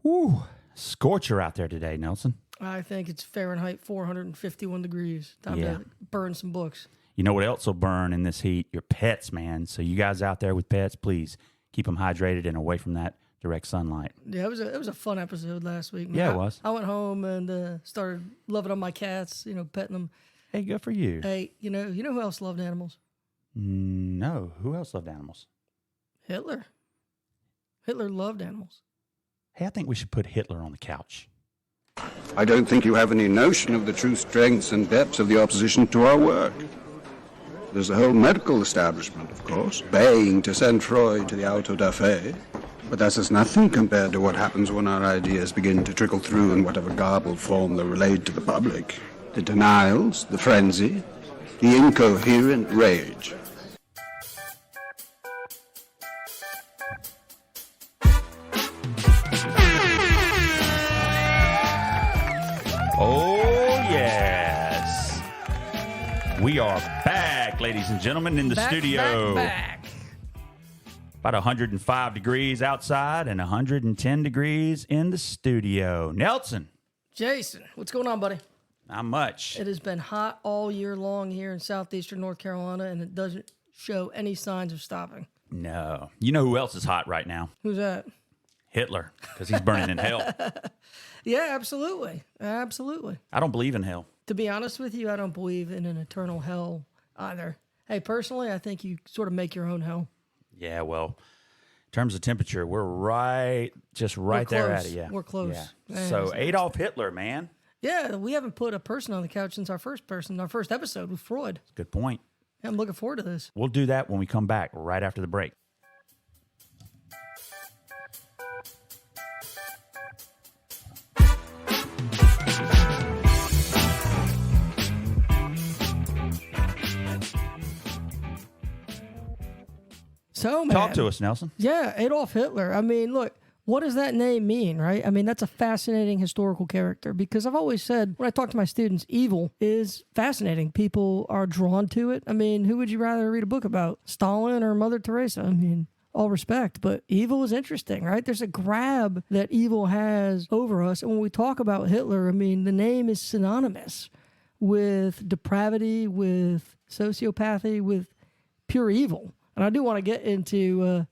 Whew, scorcher out there today, Nelson. I think it's Fahrenheit 451 degrees. Time to burn some books. You know what else will burn in this heat? Your pets, man. So you guys out there with pets, please keep them hydrated and away from that direct sunlight. Yeah, it was a fun episode last week. Man. Yeah, it was. I went home and started loving on my cats, petting them. Hey, good for you. Hey, you know who else loved animals? No, who else loved animals? Hitler. Hitler loved animals. Hey, I think we should put Hitler on the couch. I don't think you have any notion of the true strengths and depths of the opposition to our work. There's the whole medical establishment, of course, baying to send Freud to the auto da fe. But that's as nothing compared to what happens when our ideas begin to trickle through in whatever garbled form they're relayed to the public. The denials, the frenzy, the incoherent rage. Oh, yes. We are back, ladies and gentlemen, in the studio. Back. About 105 degrees outside and 110 degrees in the studio. Nelson. Jason, what's going on, buddy? Not much. It has been hot all year long here in southeastern North Carolina, and it doesn't show any signs of stopping. No. You know who else is hot right now? Who's that? Hitler, because he's burning in hell. Yeah, absolutely. Absolutely. I don't believe in hell. To be honest with you, I don't believe in an eternal hell either. Hey, personally, I think you sort of make your own hell. Yeah, well, in terms of temperature, we're just right there at it. Yeah, we're close. Yeah. So Adolf Hitler, man. Yeah, we haven't put a person on the couch since our first episode with Freud. Good point. Yeah, I'm looking forward to this. We'll do that when we come back right after the break. So, man. Talk to us, Nelson. Yeah, Adolf Hitler. I mean, look, what does that name mean, right? I mean, that's a fascinating historical character because I've always said when I talk to my students, evil is fascinating. People are drawn to it. I mean, who would you rather read a book about, Stalin or Mother Teresa? I mean, all respect, but evil is interesting, right? There's a grab that evil has over us. And when we talk about Hitler, I mean, the name is synonymous with depravity, with sociopathy, with pure evil. And I do want to get into,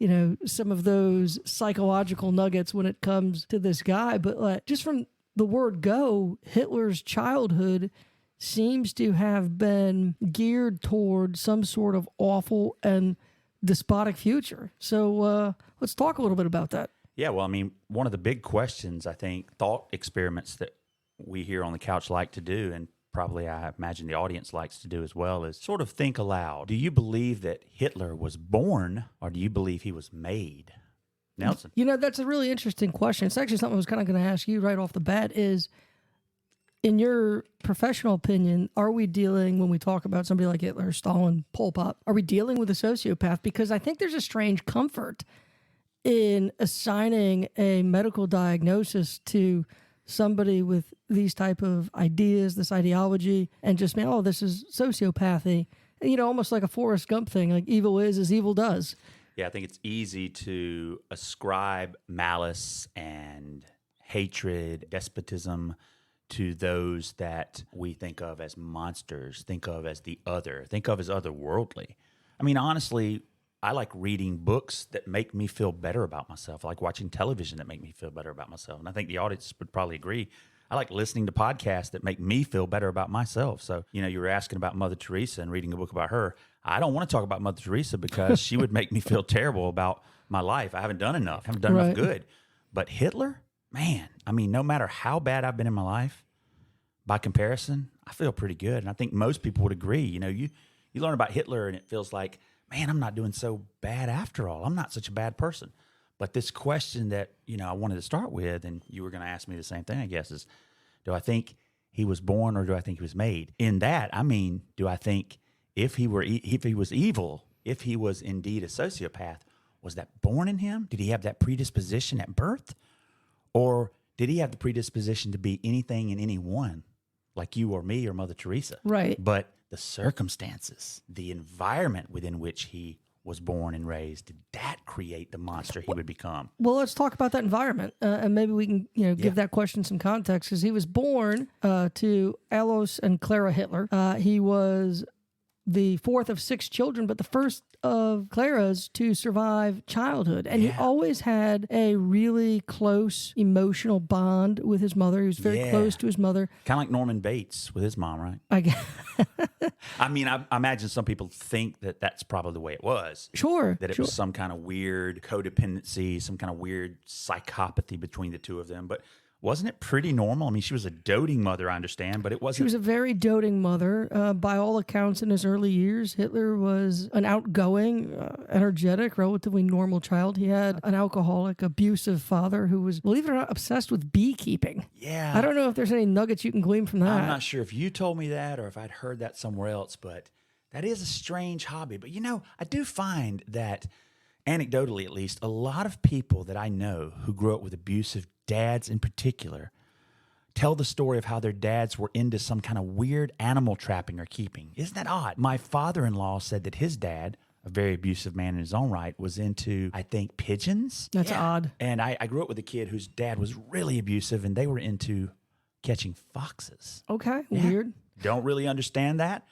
some of those psychological nuggets when it comes to this guy. But just from the word go, Hitler's childhood seems to have been geared toward some sort of awful and despotic future. So let's talk a little bit about that. Yeah, well, I mean, one of the big questions, I think, thought experiments that we here on the couch like to do, and probably I imagine the audience likes to do as well, is sort of think aloud. Do you believe that Hitler was born, or do you believe he was made? Nelson? That's a really interesting question. It's actually something I was kind of going to ask you right off the bat is, in your professional opinion, are we dealing, when we talk about somebody like Hitler, Stalin, Pol Pot, are we dealing with a sociopath? Because I think there's a strange comfort in assigning a medical diagnosis to somebody with these type of ideas, this ideology, and just, this is sociopathy. And, almost like a Forrest Gump thing, like evil is as evil does. Yeah, I think it's easy to ascribe malice and hatred, despotism to those that we think of as monsters, think of as the other, think of as otherworldly. I mean, honestly, I like reading books that make me feel better about myself. I like watching television that make me feel better about myself. And I think the audience would probably agree. I like listening to podcasts that make me feel better about myself. So, you were asking about Mother Teresa and reading a book about her. I don't want to talk about Mother Teresa because she would make me feel terrible about my life. I haven't done enough. I haven't done enough good. But Hitler, man, I mean, no matter how bad I've been in my life, by comparison, I feel pretty good. And I think most people would agree. You learn about Hitler and it feels like, man, I'm not doing so bad after all. I'm not such a bad person. But this question that, I wanted to start with, and you were going to ask me the same thing, I guess, is do I think he was born or do I think he was made? In that, I mean, do I think if he was evil, if he was indeed a sociopath, was that born in him? Did he have that predisposition at birth? Or did he have the predisposition to be anything and anyone, like you or me or Mother Teresa? Right. But the circumstances, the environment within which he was born and raised, did that create the monster he would become? Well, let's talk about that environment, and maybe we can, give that question some context. Because he was born to Adolf and Clara Hitler. He was the fourth of 6 children, but the first of Clara's to survive childhood. And he always had a really close emotional bond with his mother. He was very close to his mother. Kind of like Norman Bates with his mom, right? I guess. I mean, I imagine some people think that that's probably the way it was. Sure. That it was some kind of weird codependency, some kind of weird psychopathy between the two of them. But wasn't it pretty normal? I mean, she was a doting mother, I understand, but it wasn't. She was a very doting mother. By all accounts, in his early years, Hitler was an outgoing, energetic, relatively normal child. He had an alcoholic, abusive father who was, believe it or not, obsessed with beekeeping. Yeah. I don't know if there's any nuggets you can glean from that. I'm not sure if you told me that or if I'd heard that somewhere else, but that is a strange hobby. But, I do find that, anecdotally at least, a lot of people that I know who grew up with abusive dads in particular tell the story of how their dads were into some kind of weird animal trapping or keeping. Isn't that odd? My father-in-law said that his dad, a very abusive man in his own right, was into, I think, pigeons. That's odd. And I grew up with a kid whose dad was really abusive, and they were into catching foxes. Okay, weird. Don't really understand that.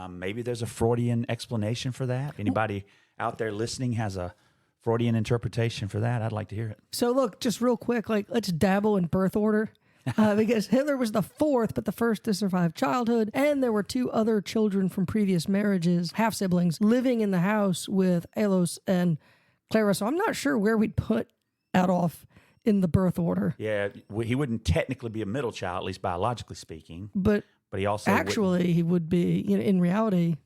Maybe there's a Freudian explanation for that. Anybody out there listening has a Freudian interpretation for that, I'd like to hear it. So look, just real quick, let's dabble in birth order. Because Hitler was the fourth, but the first to survive childhood, and there were 2 other children from previous marriages, half-siblings, living in the house with Adolf and Clara. So I'm not sure where we'd put Adolf in the birth order. Yeah, he wouldn't technically be a middle child, at least biologically speaking. But he also actually, he would be, in reality.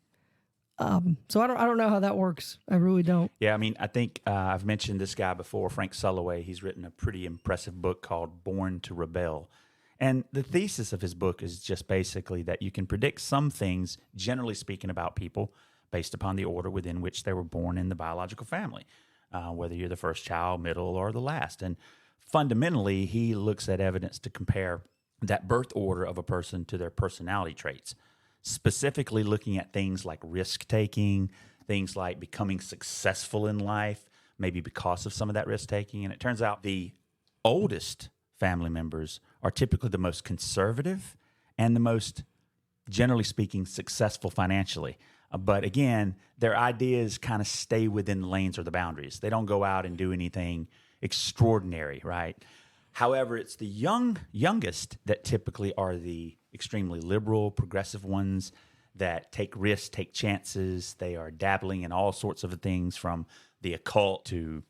So I don't know how that works. I really don't. Yeah, I mean, I think I've mentioned this guy before, Frank Sulloway. He's written a pretty impressive book called Born to Rebel. And the thesis of his book is just basically that you can predict some things, generally speaking, about people based upon the order within which they were born in the biological family, whether you're the first child, middle, or the last. And fundamentally, he looks at evidence to compare that birth order of a person to their personality traits, specifically looking at things like risk-taking, things like becoming successful in life, maybe because of some of that risk-taking. And it turns out the oldest family members are typically the most conservative and the most, generally speaking, successful financially. But again, their ideas kind of stay within the lanes or the boundaries. They don't go out and do anything extraordinary, right? However, it's the youngest that typically are the extremely liberal, progressive ones that take risks, take chances. They are dabbling in all sorts of things from the occult to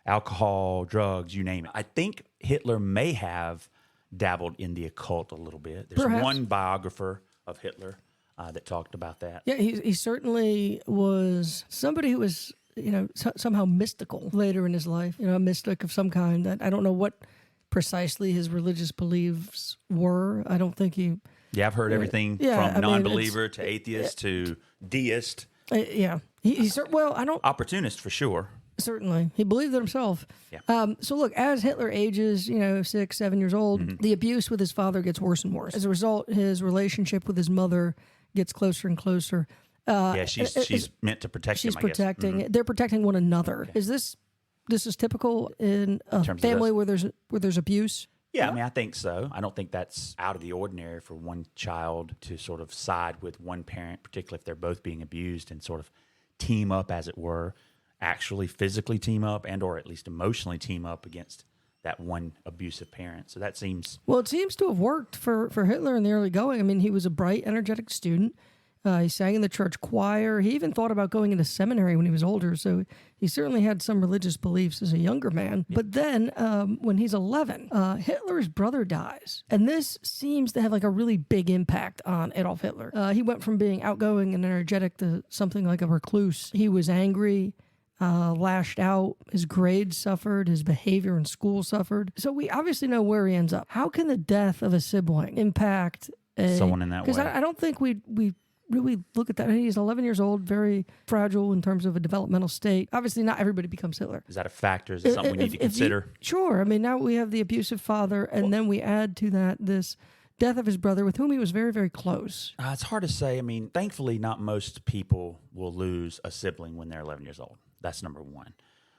alcohol, drugs, you name it. I think Hitler may have dabbled in the occult a little bit. There's Perhaps. one biographer of Hitler that talked about that. Yeah, he certainly was somebody who was, somehow mystical later in his life, a mystic of some kind. That I don't know what precisely his religious beliefs were. I don't think he... Yeah, I've heard everything from non-believer to atheist to deist. Yeah. I don't... Opportunist for sure. Certainly. He believed it himself. Yeah. So look, as Hitler ages, 6, 7 years old, the abuse with his father gets worse and worse. As a result, his relationship with his mother gets closer and closer. She's meant to protect him, I guess. She's protecting. They're protecting one another. Okay. This is typical in a family where there's abuse? Yeah, I mean, I think so. I don't think that's out of the ordinary for one child to sort of side with one parent, particularly if they're both being abused, and sort of team up, as it were, actually physically team up and or at least emotionally team up against that one abusive parent. So that seems... Well, it seems to have worked for Hitler in the early going. I mean, he was a bright, energetic student. He sang in the church choir. He even thought about going into seminary when he was older. So he certainly had some religious beliefs as a younger man. Yeah. But then when he's 11, Hitler's brother dies. And this seems to have a really big impact on Adolf Hitler. He went from being outgoing and energetic to something like a recluse. He was angry, lashed out. His grades suffered. His behavior in school suffered. So we obviously know where he ends up. How can the death of a sibling impact someone in that way? Because I don't think we really look at that. He's 11 years old, very fragile in terms of a developmental state. Obviously, not everybody becomes Hitler. Is that a factor? Is that something we need to consider? Sure. I mean, now we have the abusive father, and then we add to that this death of his brother, with whom he was very, very close. It's hard to say. I mean, thankfully, not most people will lose a sibling when they're 11 years old. That's number one.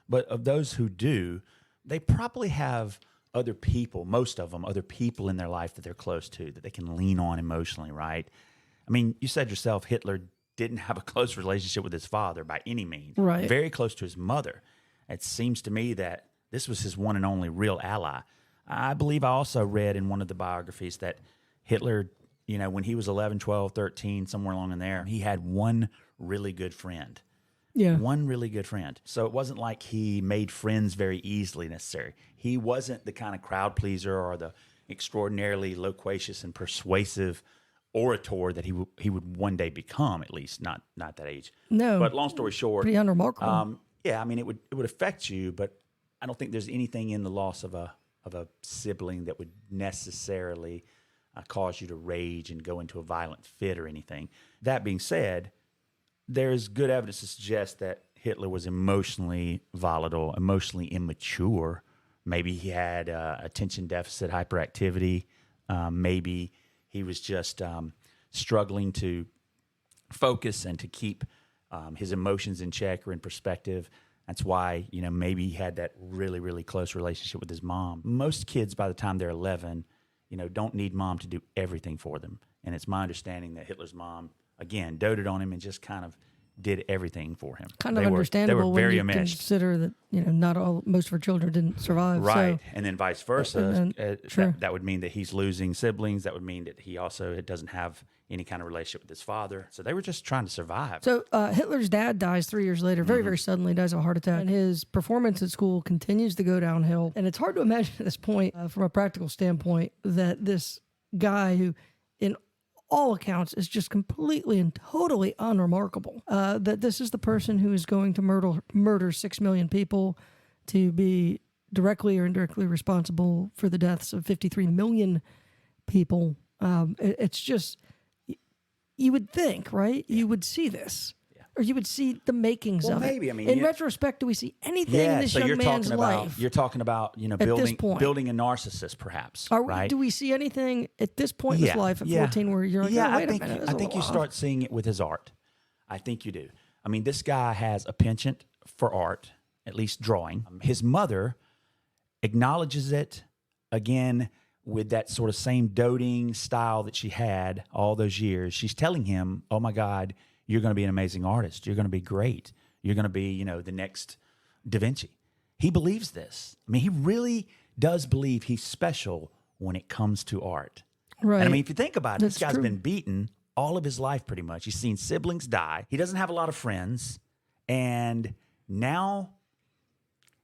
But of those who do, they probably have other people, most of them, other people in their life that they're close to, that they can lean on emotionally, right? I mean, you said yourself, Hitler didn't have a close relationship with his father by any means. Right. Very close to his mother. It seems to me that this was his one and only real ally. I believe I also read in one of the biographies that Hitler, you know, when he was 11, 12, 13, somewhere along in there, he had one really good friend. Yeah. One really good friend. So it wasn't like he made friends very easily necessarily. He wasn't the kind of crowd pleaser or the extraordinarily loquacious and persuasive orator that he would one day become, at least not that age. No. But long story short, Pretty unremarkable. yeah, I mean, it would affect you, but I don't think there's anything in the loss of a sibling that would necessarily cause you to rage and go into a violent fit or anything. That being said, there's good evidence to suggest that Hitler was emotionally volatile, emotionally immature. Maybe he had attention deficit hyperactivity. Maybe he was just struggling to focus and to keep his emotions in check or in perspective. That's why, you know, maybe he had that really, really close relationship with his mom. Most kids, by the time they're 11, you know, don't need mom to do everything for them. And it's my understanding that Hitler's mom, again, doted on him and just kind of did everything for him. Kind of They understandable were very when you enmeshed. consider that, you know, most of our children didn't survive. Right. So, And then vice versa. And then, sure. That would mean that he's losing siblings. That would mean that he also doesn't have any kind of relationship with his father. So they were just trying to survive. So Hitler's dad dies 3 years later, very, very suddenly, dies of a heart attack. And his performance at school continues to go downhill. And it's hard to imagine at this point, from a practical standpoint, that this guy who, in all accounts, is just completely and totally unremarkable, that this is the person who is going to murder 6 million people, to be directly or indirectly responsible for the deaths of 53 million people. It's just... You would think, right? Yeah. You would see this. Yeah. Or you would see the makings of maybe. it. I mean, in retrospect, do we see anything in this young man's life? You're talking about, you know, building a narcissist, perhaps. Right? Do we see anything at this point in his life at 14 where you're like, oh, wait a minute, I think you start seeing it with his art. I think you do. I mean, this guy has a penchant for art, at least drawing. His mother acknowledges it, again, with that sort of same doting style that she had all those years. She's telling him, oh my God, you're going to be an amazing artist. You're going to be great. You're going to be, you know, the next Da Vinci. He believes this. I mean, he really does believe he's special when it comes to art. Right. And I mean, if you think about it, That's this guy's true. been beaten all of his life pretty much. He's seen siblings die. He doesn't have a lot of friends. And now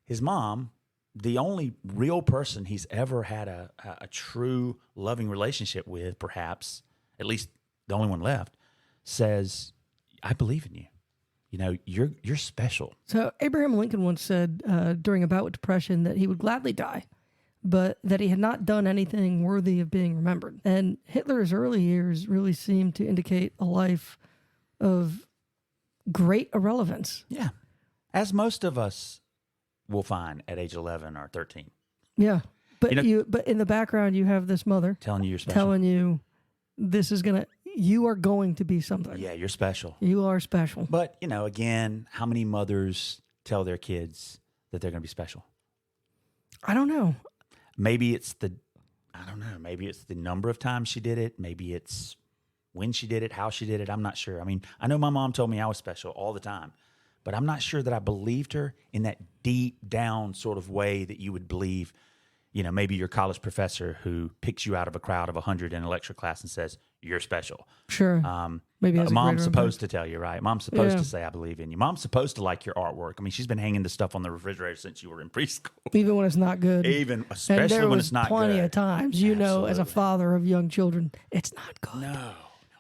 his mom, the only real person he's ever had a true loving relationship with, perhaps, at least the only one left, says, I believe in you. You know, you're special. So Abraham Lincoln once said during a bout with depression that he would gladly die, but that he had not done anything worthy of being remembered. And Hitler's early years really seemed to indicate a life of great irrelevance. Yeah. As most of us will find at age 11 or 13. Yeah. But You know, but in the background, you have this mother telling you you're special. telling you you are going to be something. Yeah, you're special. You are special. But, you know, again, how many mothers tell their kids that they're going to be special? I don't know. Maybe it's maybe it's the number of times she did it. Maybe it's when she did it, how she did it. I'm not sure. I mean, I know my mom told me I was special all the time, but I'm not sure that I believed her in that deep down sort of way that you would believe, you know, maybe your college professor who picks you out of a crowd of 100 in a lecture class and says, you're special. Sure. Maybe has a Mom's greater supposed impact. to tell you, right? Mom's supposed to say, I believe in you. Mom's supposed to like your artwork. I mean, she's been hanging the stuff on the refrigerator since you were in preschool. Even when it's not good. Especially when it's not good. And there was plenty of times, you know, as a Absolutely. father of young children, it's not good. No,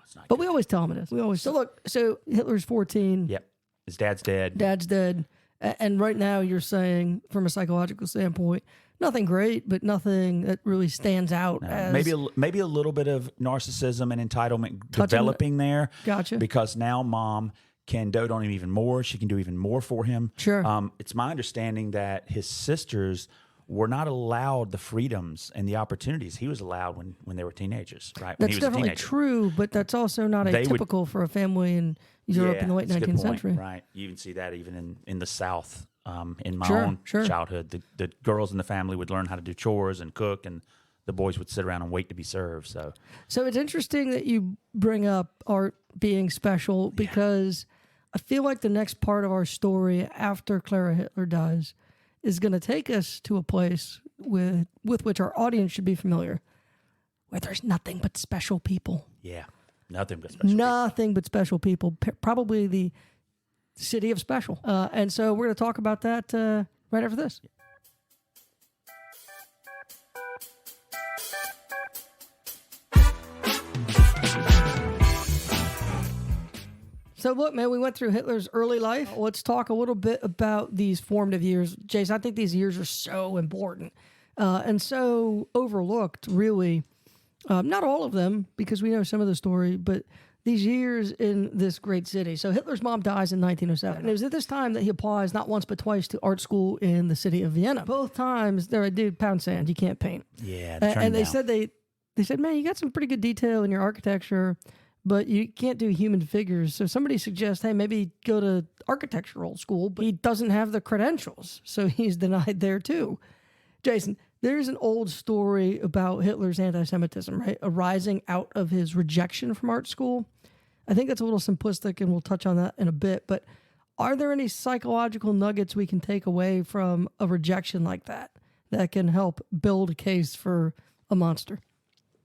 it's not But good. we always tell him it is. So Hitler's 14. Yep. His dad's dead. Dad's dead. And right now you're saying, from a psychological standpoint, nothing great, but nothing that really stands out. As, Maybe a little bit of narcissism and entitlement developing there. Gotcha. Because now mom can dote on him even more. She can do even more for him. Sure. It's my understanding that his sisters were not allowed the freedoms and the opportunities he was allowed when they were teenagers, right? When That's he was definitely a teenager. true, but that's also not atypical for a family in Europe in the late that's a good 19th point, century. right? You even see that even in the South. In my Sure, own sure. childhood, the girls in the family would learn how to do chores and cook, and the boys would sit around and wait to be served. So it's interesting that you bring up art being special because I feel like the next part of our story after Clara Hitler dies is going to take us to a place with which our audience should be familiar, where there's nothing but special people. Yeah, nothing but special people. Nothing but special people. Probably the city of special. And so we're going to talk about that right after this. So look, man, we went through Hitler's early life. Let's talk a little bit about these formative years. Jason, I think these years are so important and so overlooked, really. Not all of them, because we know some of the story, but these years in this great city. So Hitler's mom dies in 1907. And it was at this time that he applies not once but twice to art school in the city of Vienna. Both times they're like, dude, pound sand, you can't paint. Yeah, and they said, man, you got some pretty good detail in your architecture, but you can't do human figures. So somebody suggests, hey, maybe go to architectural school, but he doesn't have the credentials. So he's denied there too. Jason, there's an old story about Hitler's anti-Semitism, right? Arising out of his rejection from art school. I think that's a little simplistic, and we'll touch on that in a bit. But are there any psychological nuggets we can take away from a rejection like that can help build a case for a monster?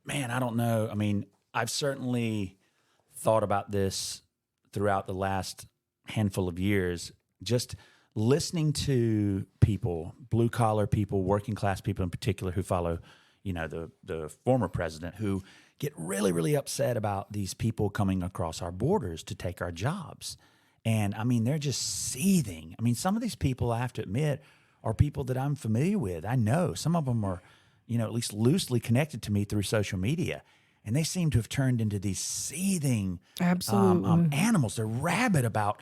Man, I don't know. I mean, I've certainly thought about this throughout the last handful of years, just listening to people, blue-collar people, working-class people in particular, who follow, the former president, who get really, really upset about these people coming across our borders to take our jobs. And, I mean, they're just seething. I mean, some of these people, I have to admit, are people that I'm familiar with. I know. Some of them are, at least loosely connected to me through social media. And they seem to have turned into these seething animals. They're rabid about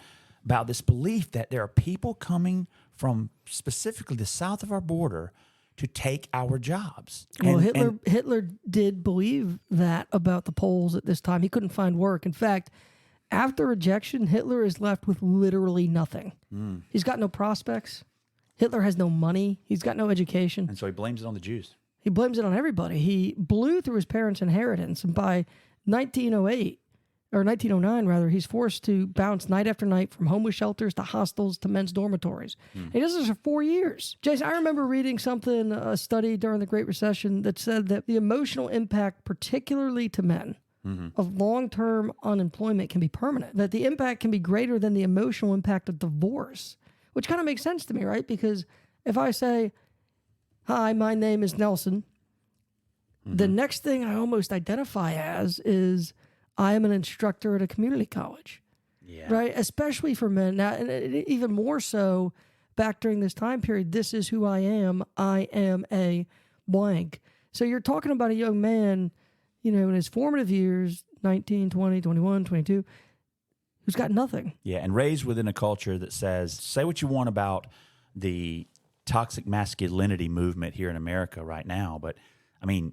this belief that there are people coming from specifically the south of our border to take our jobs. Well, Hitler did believe that about the Poles at this time. He couldn't find work. In fact, after rejection, Hitler is left with literally nothing. He's got no prospects. Hitler has no money. He's got no education. And so he blames it on the Jews. He blames it on everybody. He blew through his parents' inheritance, and by 1909 rather, he's forced to bounce night after night from homeless shelters to hostels to men's dormitories. He does this for 4 years. Jason, I remember reading something, a study during the Great Recession, that said that the emotional impact, particularly to men, of long-term unemployment can be permanent, that the impact can be greater than the emotional impact of divorce, which kind of makes sense to me, right? Because if I say, hi, my name is Nelson, the next thing I almost identify as is I am an instructor at a community college, right? Especially for men. Now, and even more so back during this time period, this is who I am. I am a blank. So you're talking about a young man, in his formative years, 19, 20, 21, 22, who's got nothing. Yeah, and raised within a culture that says, say what you want about the toxic masculinity movement here in America right now, but I mean,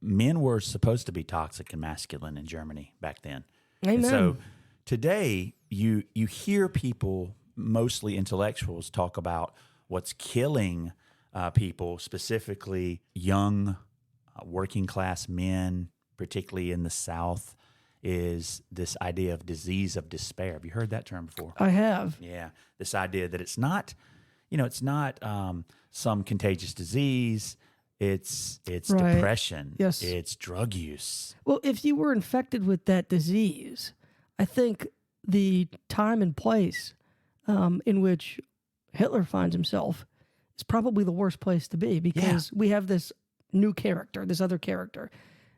men were supposed to be toxic and masculine in Germany back then. Amen. And so today you hear people, mostly intellectuals, talk about what's killing people, specifically young working class men, particularly in the South, is this idea of disease of despair. Have you heard that term before? I have. Yeah, this idea that it's not some contagious disease. It's right. depression. Yes. It's drug use. Well, if you were infected with that disease, I think the time and place in which Hitler finds himself is probably the worst place to be, because we have this new character, this other character,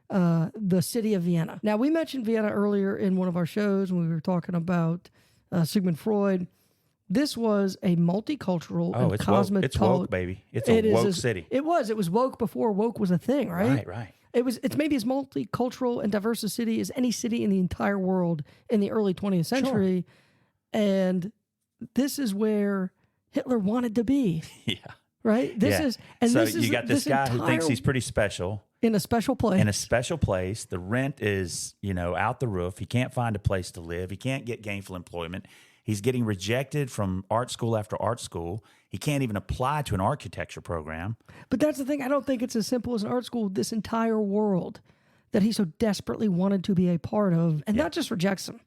the city of Vienna. Now, we mentioned Vienna earlier in one of our shows when we were talking about Sigmund Freud. This was a multicultural and cosmopolitan. It's woke, baby. It's a woke city. It was woke before woke was a thing, right? Right. It's maybe as multicultural and diverse a city as any city in the entire world in the early 20th century. Sure. And this is where Hitler wanted to be. Yeah. right? This is and so this is you got this guy who thinks he's pretty special. In a special place. In a special place. The rent is, out the roof. He can't find a place to live. He can't get gainful employment. He's getting rejected from art school after art school. He can't even apply to an architecture program. But that's the thing. I don't think it's as simple as an art school. This entire world that he so desperately wanted to be a part of, and not just rejects him.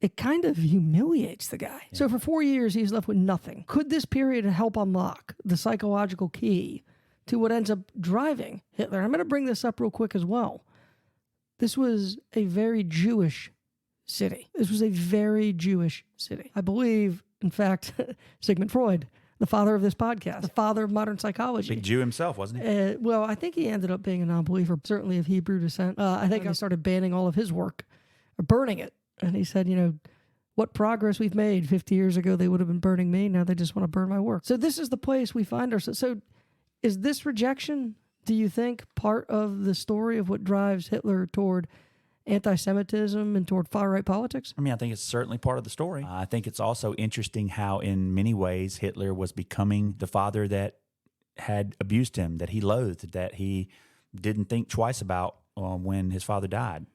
It kind of humiliates the guy. Yeah. So for 4 years, he's left with nothing. Could this period help unlock the psychological key to what ends up driving Hitler? I'm going to bring this up real quick as well. This was a very Jewish city. This was a very Jewish city. I believe, in fact, Sigmund Freud, the father of this podcast, the father of modern psychology. Big Jew himself, wasn't he? Well, I think he ended up being a non-believer, certainly of Hebrew descent. I think I started banning all of his work, or burning it. And he said, what progress we've made 50 years ago, they would have been burning me. Now they just want to burn my work. So this is the place we find ourselves. So is this rejection, do you think, part of the story of what drives Hitler toward anti-Semitism and toward far-right politics? I mean, I think it's certainly part of the story. I think it's also interesting how, in many ways, Hitler was becoming the father that had abused him, that he loathed, that he didn't think twice about when his father died.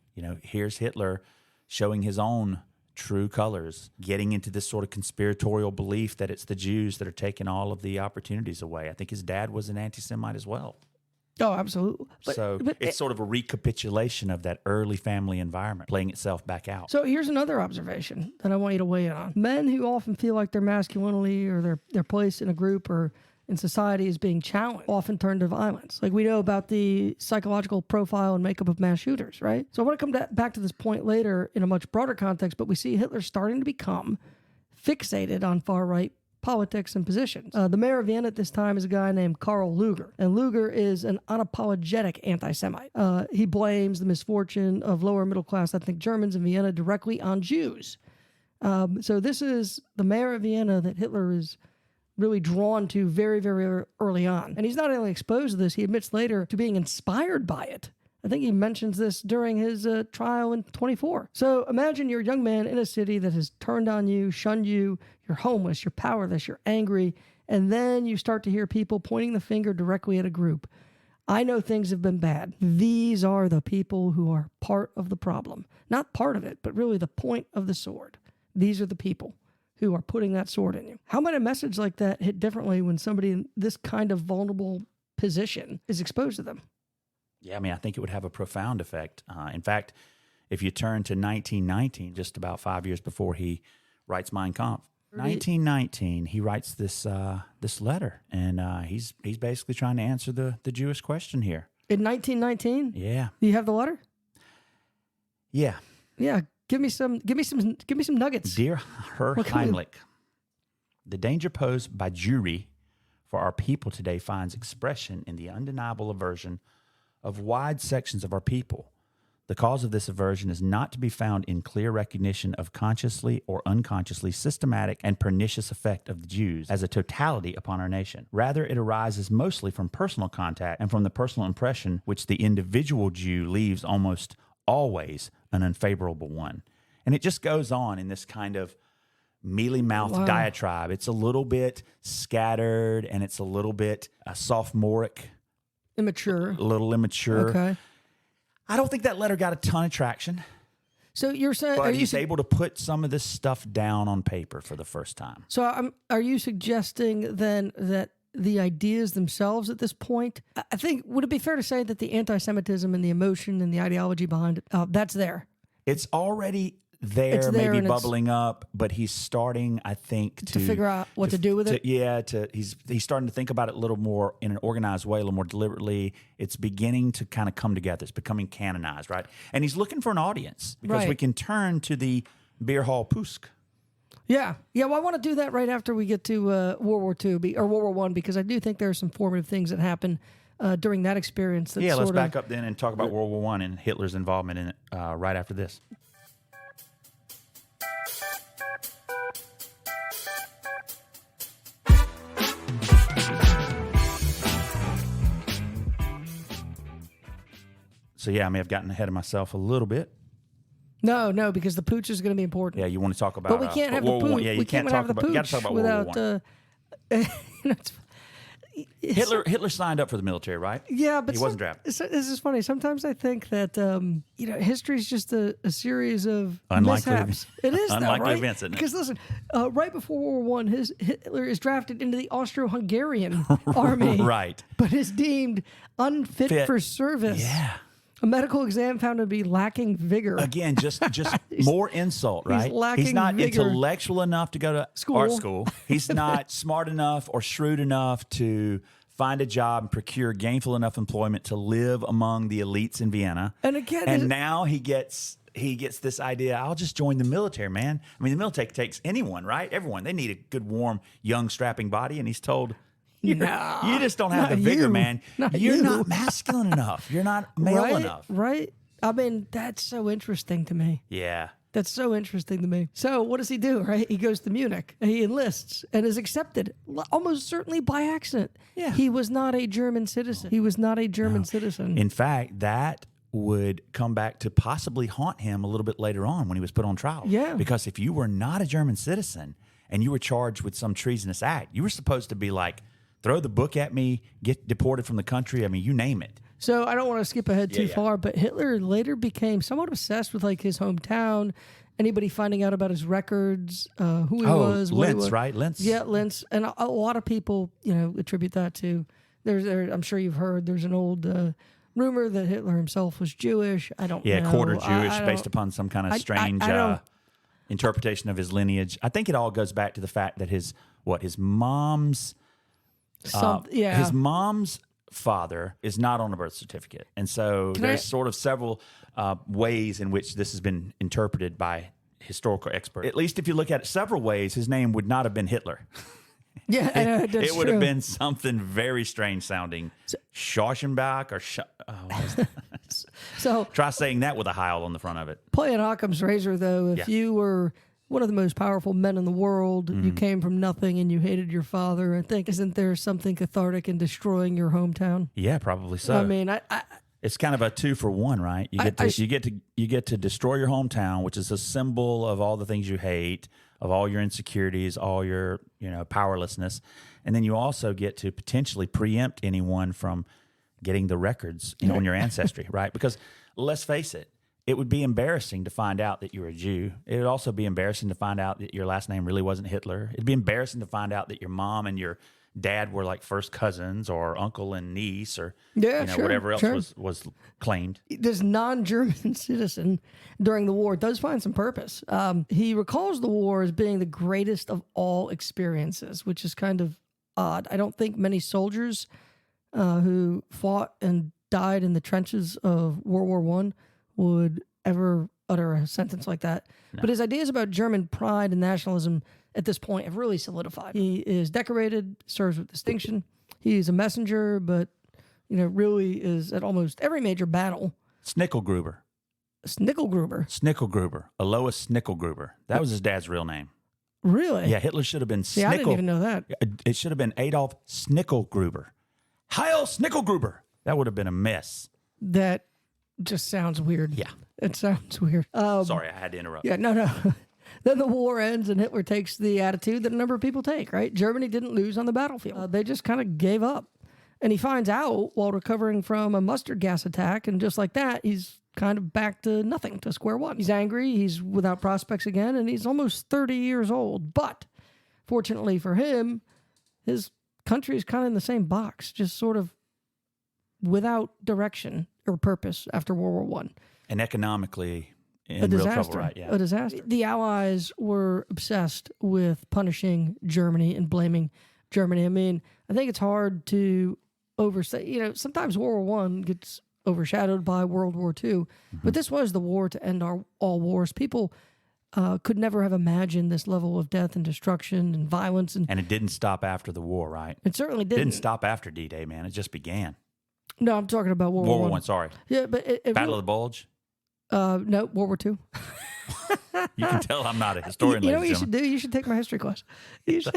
Here's Hitler showing his own true colors, getting into this sort of conspiratorial belief that it's the Jews that are taking all of the opportunities away. I think his dad was an anti-Semite as well. Oh, absolutely. But it's sort of a recapitulation of that early family environment playing itself back out. So here's another observation that I want you to weigh in on. Men who often feel like their masculinity or their place in a group or in society is being challenged often turn to violence. Like we know about the psychological profile and makeup of mass shooters, right? So I want to come back to this point later in a much broader context, but we see Hitler starting to become fixated on far-right politics and positions. The mayor of Vienna at this time is a guy named Karl Lueger, and Lueger is an unapologetic anti-Semite. He blames the misfortune of lower middle-class ethnic Germans in Vienna directly on Jews. So this is the mayor of Vienna that Hitler is really drawn to very, very early on. And he's not only exposed to this, he admits later to being inspired by it. I think he mentions this during his trial in 24. So imagine you're a young man in a city that has turned on you, shunned you, you're homeless, you're powerless, you're angry, and then you start to hear people pointing the finger directly at a group. I know things have been bad. These are the people who are part of the problem. Not part of it, but really the point of the sword. These are the people who are putting that sword in you. How might a message like that hit differently when somebody in this kind of vulnerable position is exposed to them? Yeah, I mean, I think it would have a profound effect. In fact, if you turn to 1919, just about 5 years before he writes Mein Kampf, 1919, he writes this this letter, and he's basically trying to answer the Jewish question here. In 1919? Yeah. You have the letter? Yeah. Yeah. Give me some nuggets. Dear Herr Heimlich, the danger posed by Jewry for our people today finds expression in the undeniable aversion of wide sections of our people. The cause of this aversion is not to be found in clear recognition of consciously or unconsciously systematic and pernicious effect of the Jews as a totality upon our nation. Rather, it arises mostly from personal contact and from the personal impression which the individual Jew leaves almost always an unfavorable one. And it just goes on in this kind of mealy-mouthed diatribe. It's a little bit scattered, and it's a little bit sophomoric. Immature. A little immature. Okay. I don't think that letter got a ton of traction. So you're saying... But he's able to put some of this stuff down on paper for the first time. So are you suggesting then that the ideas themselves at this point, I think, would it be fair to say that the anti-Semitism and the emotion and the ideology behind it, that's there? It's already there, maybe bubbling up, but he's starting, I think, to figure out what to do with it. He's starting to think about it a little more in an organized way, a little more deliberately. It's beginning to kind of come together. It's becoming canonized, right? And he's looking for an audience because we can turn to the Beer Hall Pusk. Yeah. Well, I want to do that right after we get to World War II or World War I, because I do think there are some formative things that happen during that experience. Let's back up then and talk about World War I and Hitler's involvement in it right after this. So, I may have gotten ahead of myself a little bit. No, because the pooch is going to be important. Yeah, you want to talk about... But we can't have the pooch. Yeah, you can't talk about... You got to talk about without, World War I. Hitler signed up for the military, right? Yeah, but he wasn't drafted. This is funny. Sometimes I think that history is just a series of Unlikely mishaps. It is unlikely though, right? events, isn't it? Because listen, right before World War I, Hitler is drafted into the Austro-Hungarian army, Right. But is deemed unfit for service. Yeah. A medical exam found to be lacking vigor. Again, just more insult, right? lacking He's not vigor. intellectual enough to go to art school. He's not smart enough or shrewd enough to find a job and procure gainful enough employment to live among the elites in Vienna. And again, and now he gets this idea, I'll just join the military, man. I mean, the military takes anyone, right? Everyone. They need a good, warm, young, strapping body. And he's told, you just don't have the vigor, man. You're not masculine enough. You're not male enough. Right? I mean, that's so interesting to me. Yeah. That's so interesting to me. So what does he do, right? He goes to Munich and he enlists and is accepted, almost certainly by accident. Yeah. He was not a German citizen. He was not a German citizen. In fact, that would come back to possibly haunt him a little bit later on when he was put on trial. Yeah. Because if you were not a German citizen and you were charged with some treasonous act, you were supposed to be like, throw the book at me, get deported from the country. I mean, you name it. So I don't want to skip ahead too far, but Hitler later became somewhat obsessed with like his hometown. Anybody finding out about his records, who he was, what he Linz, was. right? Linz. Yeah, Linz, and a lot of people, attribute that to. I'm sure you've heard. There's an old rumor that Hitler himself was Jewish. I don't know. Yeah, quarter Jewish, based upon some kind of strange interpretation of his lineage. I think it all goes back to the fact that his mom's. His mom's father is not on a birth certificate. And so there's sort of several ways in which this has been interpreted by historical experts. At least if you look at it several ways, his name would not have been Hitler. Yeah, I know, that's it would true. have been something very strange sounding. Schauschenbach or so try saying that with a howl on the front of it. Playing Occam's razor, though, if you were one of the most powerful men in the world, you came from nothing and you hated your father, I think, isn't there something cathartic in destroying your hometown? Yeah, probably so. I mean, it's kind of a 2-for-1, right? You get to destroy your hometown, which is a symbol of all the things you hate, of all your insecurities, all your powerlessness, and then you also get to potentially preempt anyone from getting the records on your ancestry, right? Because let's face it. It would be embarrassing to find out that you're a Jew. It would also be embarrassing to find out that your last name really wasn't Hitler. It'd be embarrassing to find out that your mom and your dad were like first cousins or uncle and niece or whatever else was claimed. This non-German citizen during the war does find some purpose. He recalls the war as being the greatest of all experiences, which is kind of odd. I don't think many soldiers who fought and died in the trenches of World War I would ever utter a sentence like that. No. But his ideas about German pride and nationalism at this point have really solidified. He is decorated, serves with distinction. He's a messenger, but really is at almost every major battle. Snickelgruber. Alois Snickelgruber. That was his dad's real name. Really? Yeah, Hitler should have been I didn't even know that. It should have been Adolf Snickelgruber. Heil Snickelgruber. That would have been a mess. That just sounds weird. Yeah. It sounds weird. Sorry, I had to interrupt. Yeah, no. Then the war ends and Hitler takes the attitude that a number of people take, right? Germany didn't lose on the battlefield. They just kind of gave up. And he finds out while recovering from a mustard gas attack, and just like that, he's kind of back to nothing, to square one. He's angry, he's without prospects again, and he's almost 30 years old. But fortunately for him, his country is kind of in the same box, just sort of without direction or purpose after World War I. And economically in real trouble, right? Yeah. A disaster. The Allies were obsessed with punishing Germany and blaming Germany. I mean, I think it's hard to overstate. Sometimes World War I gets overshadowed by World War II, but this was the war to end all wars. People could never have imagined this level of death and destruction and violence. And it didn't stop after the war, right? It certainly didn't. It didn't stop after D-Day, man. It just began. No, I'm talking about World War I. Sorry. Yeah, but Battle of the Bulge? No, World War II. You can tell I'm not a historian. You know what you should do? You should take my history class. You should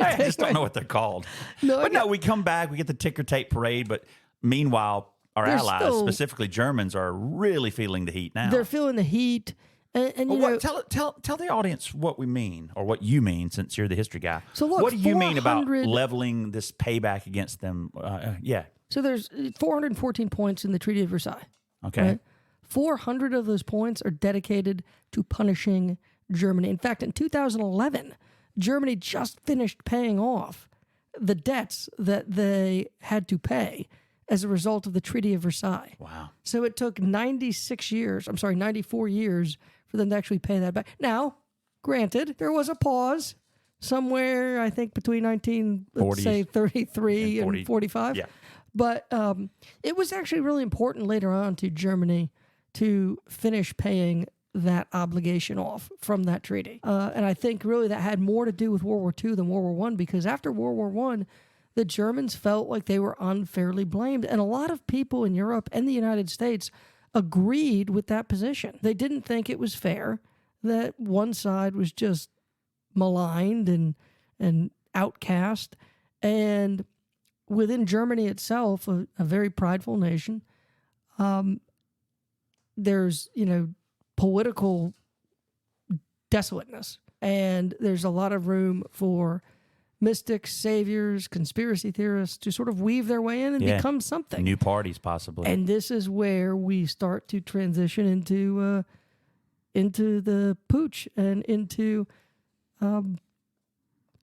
I just don't know what they're called. We come back, we get the ticker tape parade, but meanwhile, our allies, specifically Germans, are really feeling the heat now. They're feeling the heat, And you Well, know, tell the audience what we mean, or what you mean, since you're the history guy. So look, what do you mean about 400 leveling this payback against them? Yeah. so there's 414 points in the Treaty of Versailles. Okay. Right? 400 of those points are dedicated to punishing Germany. In fact, in 2011, Germany just finished paying off the debts that they had to pay as a result of the Treaty of Versailles. Wow. So it took 94 years for them to actually pay that back. Now, granted, there was a pause somewhere, I think, between 1933 and 45. Yeah. But it was actually really important later on to Germany to finish paying that obligation off from that treaty. And I think really that had more to do with World War II than World War I, because after World War I, the Germans felt like they were unfairly blamed. And a lot of people in Europe and the United States agreed with that position. They didn't think it was fair that one side was just maligned and outcast. And within Germany itself, a very prideful nation, there's, political desolateness. And there's a lot of room for mystics, saviors, conspiracy theorists to sort of weave their way in and become something. New parties, possibly. And this is where we start to transition into the pooch and into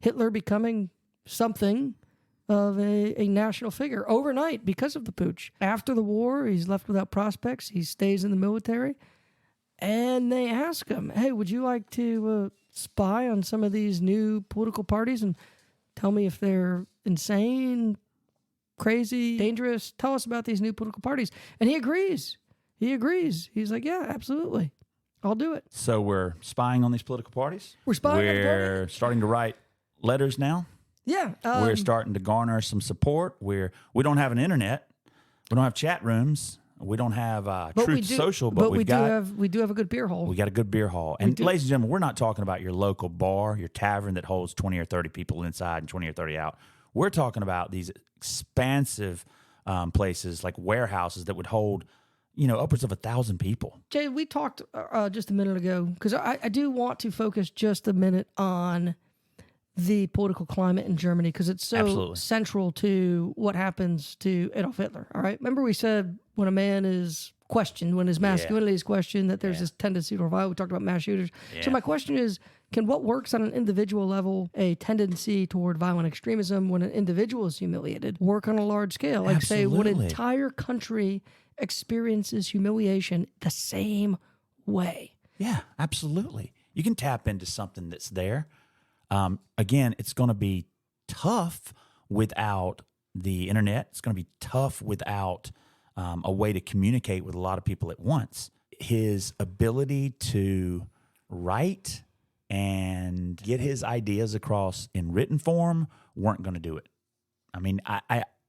Hitler becoming something of a national figure overnight because of the pooch. After the war, he's left without prospects. He stays in the military. And they ask him, hey, would you like to spy on some of these new political parties and tell me if they're insane, crazy, dangerous? Tell us about these new political parties. And he agrees. He's like, yeah, absolutely. I'll do it. So we're spying on these political parties? We're spying on the We're party. starting to write letters now? Yeah. We're starting to garner some support. We don't have an internet. We don't have chat rooms. We don't have Truth Social, but we do have a good beer hall. We got a good beer hall. And ladies and gentlemen, we're not talking about your local bar, your tavern that holds 20 or 30 people inside and 20 or 30 out. We're talking about these expansive places like warehouses that would hold, upwards of 1,000 people. Jay, we talked just a minute ago, because I do want to focus just a minute on the political climate in Germany, because it's so central to what happens to Adolf Hitler. All right. Remember we said when a man is questioned, when his masculinity is questioned, that there's this tendency to revile. We talked about mass shooters. Yeah. So my question is, can what works on an individual level, a tendency toward violent extremism when an individual is humiliated, work on a large scale? Like say when an entire country experiences humiliation the same way. Yeah, absolutely. You can tap into something that's there. Again, it's going to be tough without the internet. It's going to be tough without a way to communicate with a lot of people at once. His ability to write and get his ideas across in written form weren't going to do it. I mean,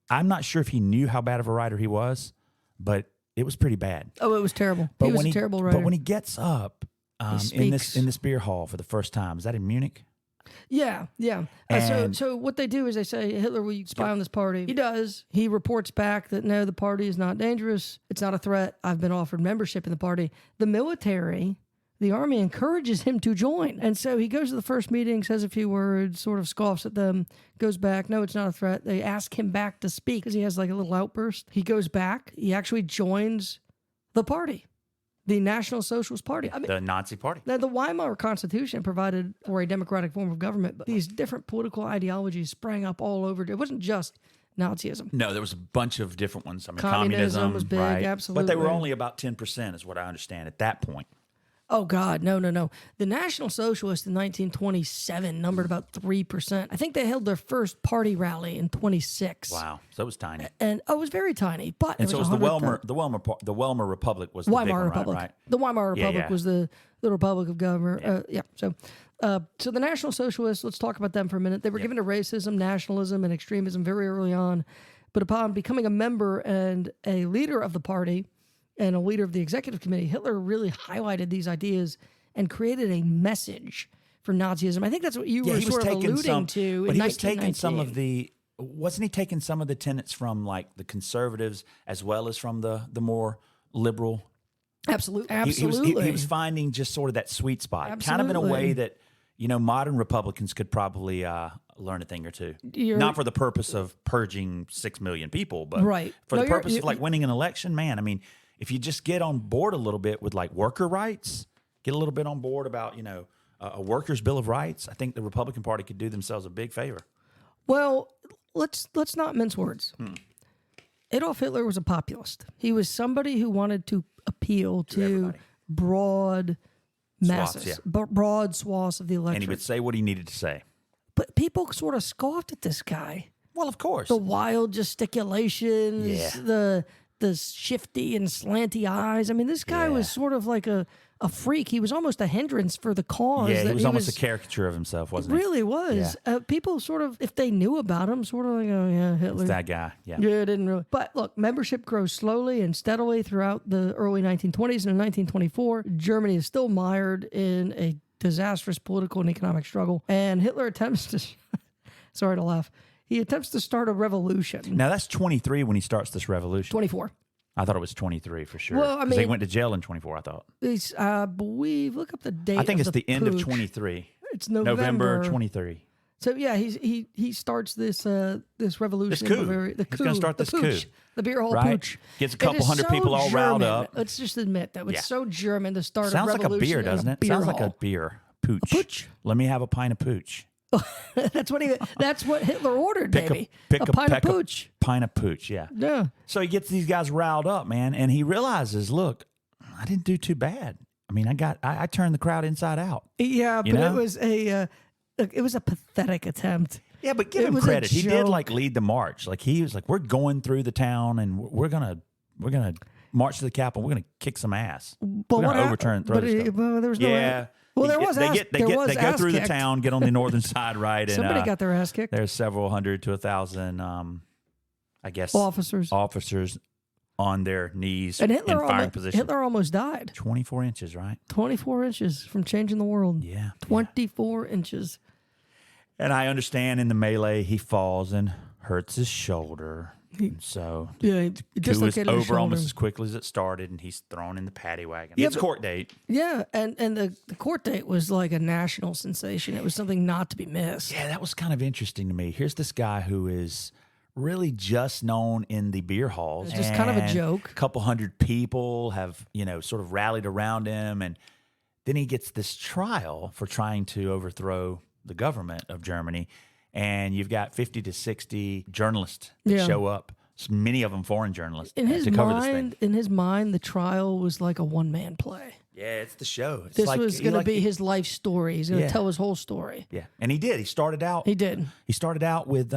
I'm not sure if he knew how bad of a writer he was, but it was pretty bad. Oh, it was terrible. He was a terrible writer. But when he gets up in this beer hall for the first time, is that in Munich? Yeah. So what they do is they say, Hitler, will you spy on this party? He does. He reports back that, no, the party is not dangerous. It's not a threat. I've been offered membership in the party. The military, the army, encourages him to join. And so he goes to the first meeting, says a few words, sort of scoffs at them, goes back. No, it's not a threat. They ask him back to speak because he has like a little outburst. He goes back. He actually joins the party. The National Socialist Party. I mean, the Nazi Party. Now, the Weimar Constitution provided for a democratic form of government, but these different political ideologies sprang up all over. It wasn't just Nazism. No, there was a bunch of different ones. I mean, communism was big, right? absolutely. But they were only about 10%, is what I understand at that point. Oh, God, no. The National Socialists in 1927 numbered about 3%. I think they held their first party rally in 26. Wow, so it was tiny. And it was very tiny. But and so it was the Weimar Republic was the Weimar big one, Republic. Right? The Weimar Republic was the Republic of Government. So the National Socialists, let's talk about them for a minute. They were given to racism, nationalism, and extremism very early on. But upon becoming a member and a leader of the party, and a leader of the executive committee, Hitler really highlighted these ideas and created a message for Nazism. I think that's what you were sort of alluding to. But he was taking wasn't he taking some of the tenets from like the conservatives as well as from the more liberal Absolutely. He was finding just sort of that sweet spot, kind of in a way that, modern Republicans could probably learn a thing or two. Not for the purpose of purging 6 million people, but for the purpose of like winning an election. Man, I mean, if you just get on board a little bit with like worker rights, get a little bit on board about, a workers' bill of rights, I think the Republican Party could do themselves a big favor. Well, let's not mince words. Adolf Hitler was a populist. He was somebody who wanted to appeal to broad masses, broad swaths of the electorate. And he would say what he needed to say. But people sort of scoffed at this guy. Well, of course. The wild gesticulations, the shifty and slanty eyes. I mean, this guy was sort of like a freak. He was almost a hindrance for the cause. Yeah, he was almost a caricature of himself, wasn't he? Really was. Yeah. People sort of, if they knew about him, sort of like, oh, yeah, Hitler. It's that guy, yeah. Yeah, it didn't really. But look, membership grows slowly and steadily throughout the early 1920s. And in 1924, Germany is still mired in a disastrous political and economic struggle. And Hitler attempts to, sorry to laugh, he attempts to start a revolution. Now, that's 23 when he starts this revolution. 24. I thought it was 23 for sure. Well, I mean, he went to jail in 24, I thought. I believe, look up the date. I think it's the end of pooch. 23. It's November 23. So yeah, he starts this revolution. This coup. The coup. He's going to start this coup. The beer hall right? pooch. Gets a couple hundred people all riled up. Let's just admit that it's so German to start Sounds a revolution. like a beer, doesn't it? Sounds like a beer. Pooch. A pooch. Let me have a pint of pooch. That's what Hitler ordered, baby. A pint of pooch. Pint of pooch, yeah. Yeah. So he gets these guys riled up, man, and he realizes, look, I didn't do too bad. I mean, I turned the crowd inside out. Yeah, but it was a pathetic attempt. Yeah, but give him credit. He did like lead the march. Like he was like, we're going through the town and we're gonna march to the Capitol. We're gonna kick some ass. But we're gonna overturn. There was no. Yeah. Well, they go through the town, get on the northern side, right? And somebody got their ass kicked. There's several hundred to 1,000, I guess, officers on their knees and in firing position. Hitler almost died. 24 inches, right? 24 inches from changing the world. Yeah. 24 inches. And I understand in the melee, he falls and hurts his shoulder. So it coup is over almost as quickly as it started, and he's thrown in the paddy wagon. It's court date. Yeah, and the court date was like a national sensation. It was something not to be missed. Yeah, that was kind of interesting to me. Here's this guy who is really just known in the beer halls. It's just kind of a joke. A couple hundred people have, sort of rallied around him, and then he gets this trial for trying to overthrow the government of Germany. And you've got 50 to 60 journalists that show up, many of them foreign journalists, to cover this thing. In his mind, the trial was like a one-man play. Yeah, it's the show. It's this was going to be his life story. He's going to tell his whole story. Yeah, and he did. He started out. He did. He started out with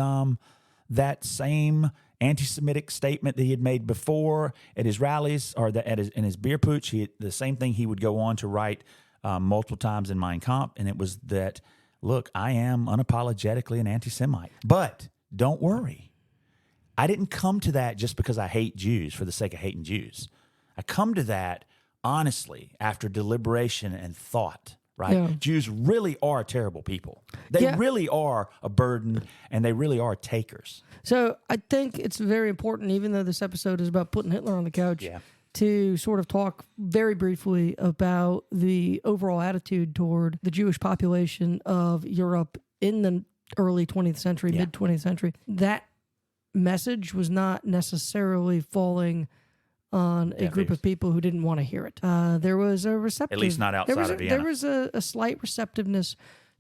that same anti-Semitic statement that he had made before at his rallies, or in his beer pooch. The same thing he would go on to write multiple times in Mein Kampf, and it was that, look, I am unapologetically an anti-Semite. But don't worry. I didn't come to that just because I hate Jews for the sake of hating Jews. I come to that honestly after deliberation and thought, right? Yeah. Jews really are terrible people. They really are a burden, and they really are takers. So I think it's very important, even though this episode is about putting Hitler on the couch, to sort of talk very briefly about the overall attitude toward the Jewish population of Europe in the early 20th century, mid-20th century. That message was not necessarily falling on a group of people who didn't want to hear it. There was a receptive... At least not outside of Vienna. There was a slight receptiveness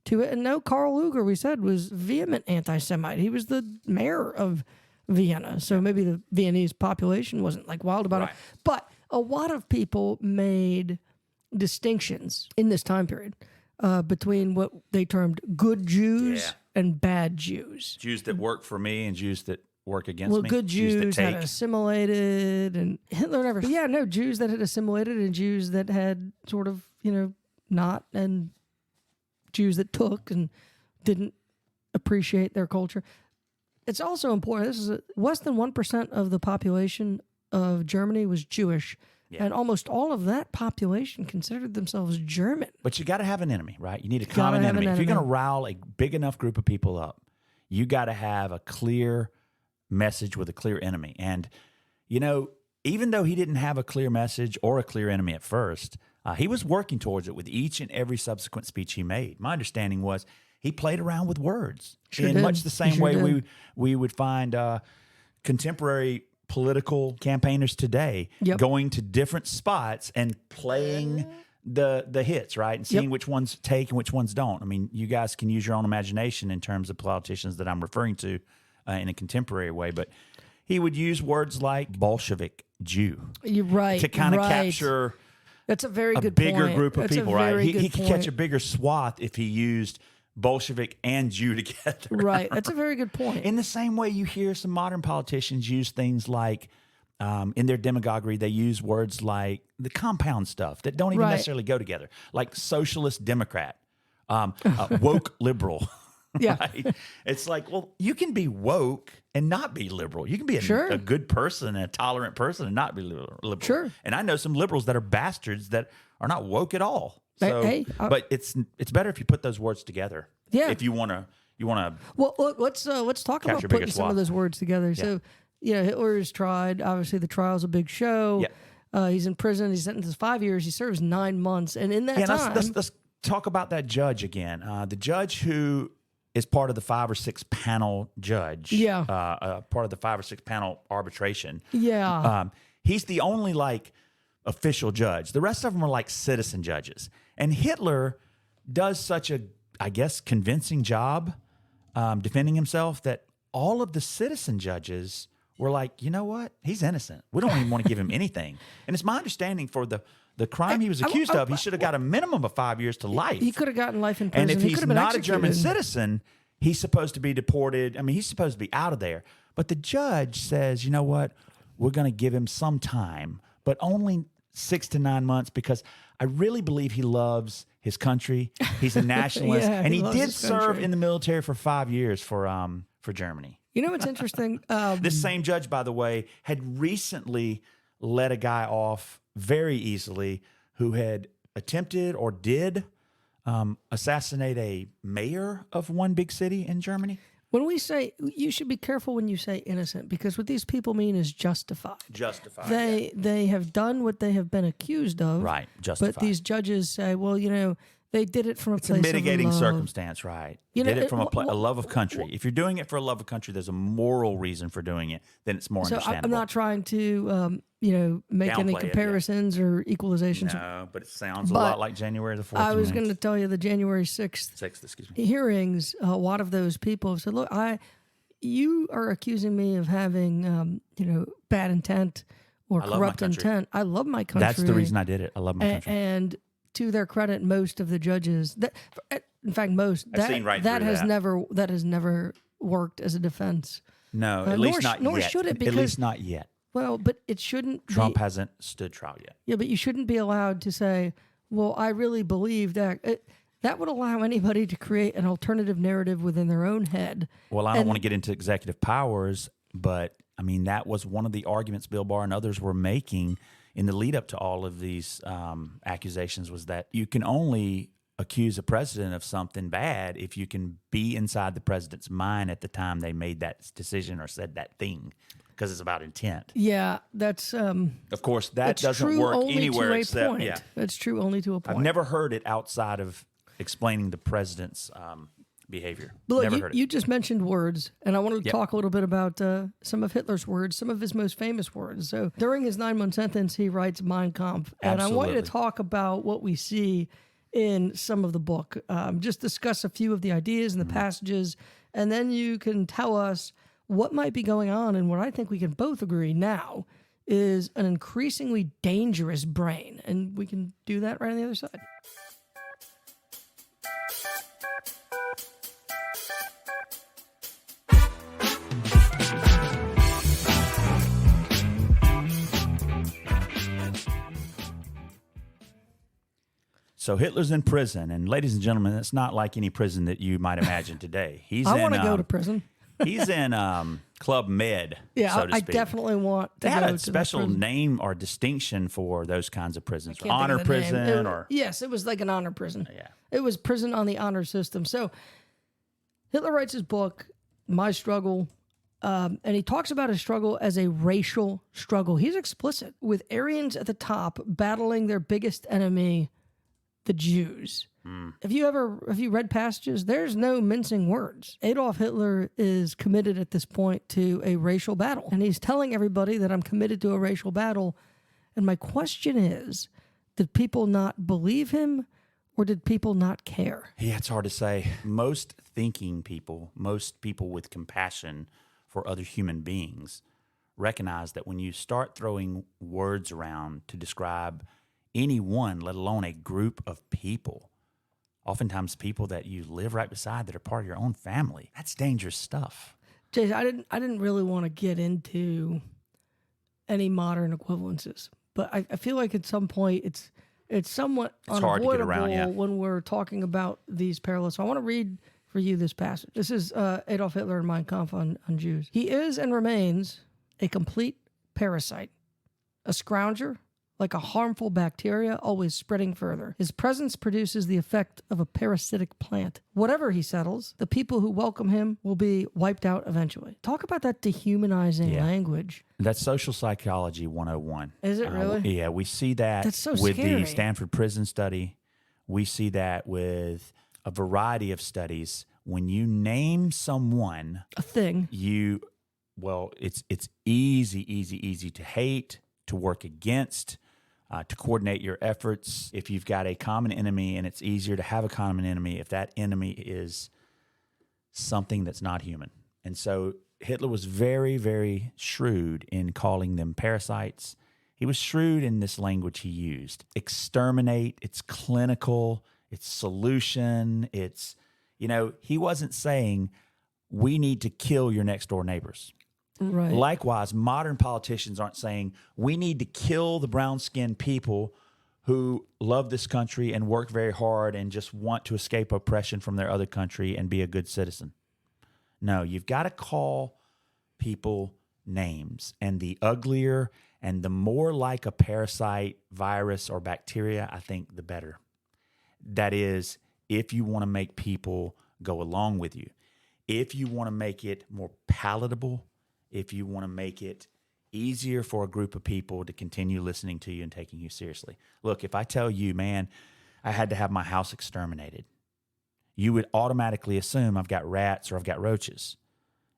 to it. And no, Karl Lueger, we said, was vehement anti-Semite. He was the mayor of Vienna, so maybe the Viennese population wasn't like wild about it. But a lot of people made distinctions in this time period between what they termed good Jews and bad Jews. Jews that work for me and Jews that work against me. Well, good Jews that had assimilated, and Hitler never... Jews that had assimilated and Jews that had sort of, not, and Jews that took and didn't appreciate their culture. It's also important, less than 1% of the population of Germany was Jewish, and almost all of that population considered themselves German. But you got to have an enemy, right? You need a common enemy. If you're going to rile a big enough group of people up, you got to have a clear message with a clear enemy. And, even though he didn't have a clear message or a clear enemy at first, he was working towards it with each and every subsequent speech he made. My understanding was he played around with words in much the same way we would find contemporary political campaigners today going to different spots and playing the hits, right? And seeing which ones take and which ones don't. I mean, you guys can use your own imagination in terms of politicians that I'm referring to in a contemporary way, but he would use words like Bolshevik Jew. You're right. To kind of capture that's a very good bigger point. group of That's people, a right? very He good could catch a bigger swath if he used Bolshevik and Jew together. Right. That's a very good point. In the same way you hear some modern politicians use things like, in their demagoguery, they use words like the compound stuff that don't even necessarily go together, like socialist Democrat, woke liberal. Yeah. Right? It's like, well, you can be woke and not be liberal. You can be a good person and a tolerant person and not be liberal. Sure. And I know some liberals that are bastards that are not woke at all. So, but it's better if you put those words together. Yeah. If you want to. Well, look, let's talk about putting some of those words together. Yeah. So, Hitler is tried. Obviously, the trial's a big show. Yeah. He's in prison. He's sentenced to 5 years. He serves 9 months, and in that time, let's talk about that judge again. The judge who is part of the 5 or 6 panel judge. Yeah. Part of the 5 or 6 panel arbitration. Yeah. He's the only official judge. The rest of them are like citizen judges. And Hitler does such a, I guess, convincing job defending himself that all of the citizen judges were like, you know what? He's innocent. We don't even want to give him anything. And it's my understanding for the crime he was accused of, he should have got a minimum of 5 years to life. He could have gotten life in prison. And if he's not a German citizen, he's supposed to be deported. I mean, he's supposed to be out of there. But the judge says, you know what? We're going to give him some time, but only 6 to 9 months, because I really believe he loves his country. He's a nationalist, and he did serve in the military for 5 years for Germany. You know what's interesting? This same judge, by the way, had recently let a guy off very easily who had attempted or did assassinate a mayor of one big city in Germany. When we say, you should be careful when you say innocent, because what these people mean is justified. Justified. They have done what they have been accused of. Right, justified. But these judges say, well, they did it from a place of love. It's a mitigating circumstance, right? Did it from a love of country. If you're doing it for a love of country, there's a moral reason for doing it, then it's more understandable. I'm not trying to, make any comparisons or equalizations. No, but it sounds a lot like January the 4th. I was going to tell you the January 6th hearings, a lot of those people have said, look, you are accusing me of having, bad intent or corrupt intent. I love my country. That's the reason I did it. I love my country. And to their credit, most of the judges, that has never worked as a defense. No, at least not yet. Nor should it, because at least not yet. Well, but it shouldn't. Trump hasn't stood trial yet. Yeah, but you shouldn't be allowed to say, "Well, I really believe that." That would allow anybody to create an alternative narrative within their own head. Well, I don't want to get into executive powers, but I mean that was one of the arguments Bill Barr and others were making in the lead up to all of these accusations, was that you can only accuse a president of something bad if you can be inside the president's mind at the time they made that decision or said that thing, because it's about intent. Yeah, that's of course that doesn't work anywhere except That's true only to a point. I've never heard it outside of explaining the president's behavior. But look, you just mentioned words, and I wanted to talk a little bit about some of Hitler's words, some of his most famous words. So during his 9-month sentence, he writes Mein Kampf, and I want you to talk about what we see in some of the book. Just discuss a few of the ideas and the passages, and then you can tell us what might be going on, and what I think we can both agree now is an increasingly dangerous brain, and we can do that right on the other side. So Hitler's in prison, and ladies and gentlemen, it's not like any prison that you might imagine today. I want to go to prison. He's in Club Med, yeah, so to speak. I definitely want to They had go a special name or distinction for those kinds of prisons. I can't Honor think of the name. prison Yes, it was like an honor prison. Yeah. It was prison on the honor system. So Hitler writes his book, My Struggle And he talks about his struggle as a racial struggle. He's explicit, with Aryans at the top battling their biggest enemy, the Jews. Have you read passages? There's no mincing words. Adolf Hitler is committed at this point to a racial battle. And he's telling everybody that I'm committed to a racial battle. And my question is, did people not believe him or did people not care? Yeah, it's hard to say. Most thinking people, most people with compassion for other human beings recognize that when you start throwing words around to describe anyone, let alone a group of people, oftentimes people that you live right beside that are part of your own family, that's dangerous stuff. Jason, I didn't really want to get into any modern equivalences, but I feel like at some point it's somewhat hard to get unavoidable around, yeah. when we're talking about these parallels. So I want to read for you this passage. This is Adolf Hitler in Mein Kampf on Jews. He is and remains a complete parasite, a scrounger, like a harmful bacteria, always spreading further. His presence produces the effect of a parasitic plant. Whatever he settles, the people who welcome him will be wiped out eventually. Talk about that dehumanizing language. That's social psychology 101. Is it really? Yeah, we see that That's so with scary. the Stanford prison study. We see that with a variety of studies. When you name someone, A thing. it's easy to hate, to work against, to coordinate your efforts. If you've got a common enemy, and it's easier to have a common enemy if that enemy is something that's not human. And so Hitler was very, very shrewd in calling them parasites. He was shrewd in this language he used. Exterminate, it's clinical, it's solution, it's, he wasn't saying we need to kill your next door neighbors. Right. Likewise, modern politicians aren't saying we need to kill the brown-skinned people who love this country and work very hard and just want to escape oppression from their other country and be a good citizen. No, you've got to call people names. And the uglier and the more like a parasite, virus, or bacteria, I think the better. That is, if you want to make people go along with you, if you want to make it more palatable, if you want to make it easier for a group of people to continue listening to you and taking you seriously. Look, if I tell you, man, I had to have my house exterminated, you would automatically assume I've got rats or I've got roaches.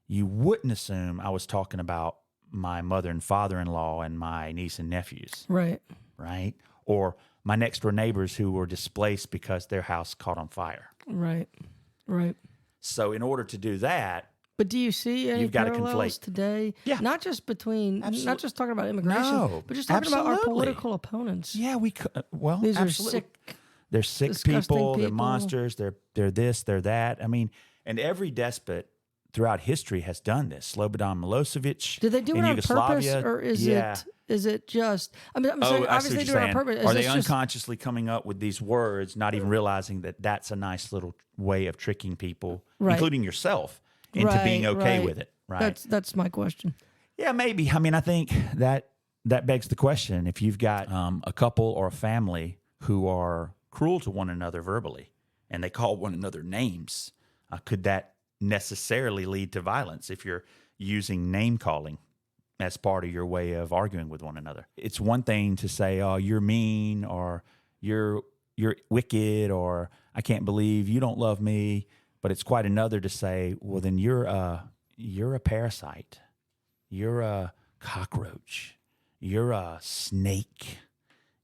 You wouldn't assume I was talking about my mother and father-in-law and my niece and nephews. Right. Right? Or my next-door neighbors who were displaced because their house caught on fire. Right. Right. So in order to do that, But do you see any You've got to parallels conflate. today? Yeah. Not just between, not just talking about immigration, No, but just talking about our absolutely. political opponents. yeah, we could. Well, These absolutely. are sick. They're sick disgusting people. They're people. monsters. They're this. They're that. I mean, and every despot throughout history has done this. Slobodan Milosevic. Did they do it in on purpose, Yugoslavia, or is yeah. it just? I mean, I'm saying I see obviously what they do you're it on saying. purpose. Is Are they this just- unconsciously coming up with these words, not even realizing that that's a nice little way of tricking people, Right. including yourself, into being okay right. with it? Right. That's my question. Yeah, maybe. I mean, I think that begs the question. If you've got a couple or a family who are cruel to one another verbally and they call one another names, could that necessarily lead to violence if you're using name calling as part of your way of arguing with one another? It's one thing to say, oh, you're mean, or you're wicked, or I can't believe you don't love me. But it's quite another to say, well, then you're a parasite. You're a cockroach. You're a snake.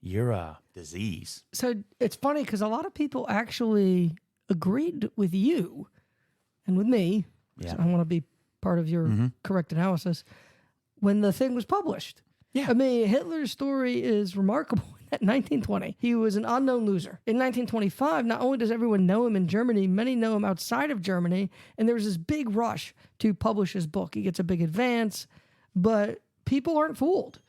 You're a disease. So it's funny because a lot of people actually agreed with you and with me. Yeah. So I want to be part of your correct analysis when the thing was published. Yeah. I mean, Hitler's story is remarkable. In 1920, he was an unknown loser. In 1925, not only does everyone know him in Germany, many know him outside of Germany, and there's this big rush to publish his book. He gets a big advance, but people aren't fooled.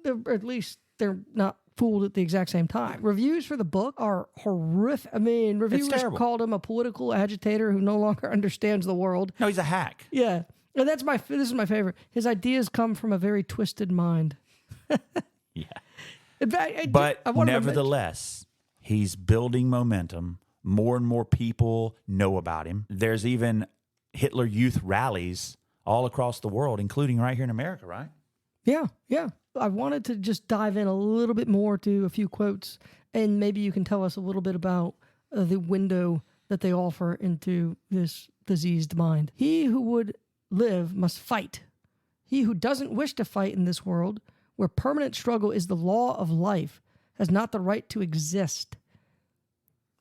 At least they're not fooled at the exact same time. Reviews for the book are horrific. I mean, reviewers terrible. called him a political agitator who no longer understands the world. No, he's a hack. Yeah. And this is my favorite. His ideas come from a very twisted mind. Yeah. But But nevertheless, he's building momentum. More and more people know about him. There's even Hitler Youth rallies all across the world, including right here in America, right? Yeah, yeah. I wanted to just dive in a little bit more to a few quotes, and maybe you can tell us a little bit about the window that they offer into this diseased mind. He who would live must fight. He who doesn't wish to fight in this world, where permanent struggle is the law of life, has not the right to exist.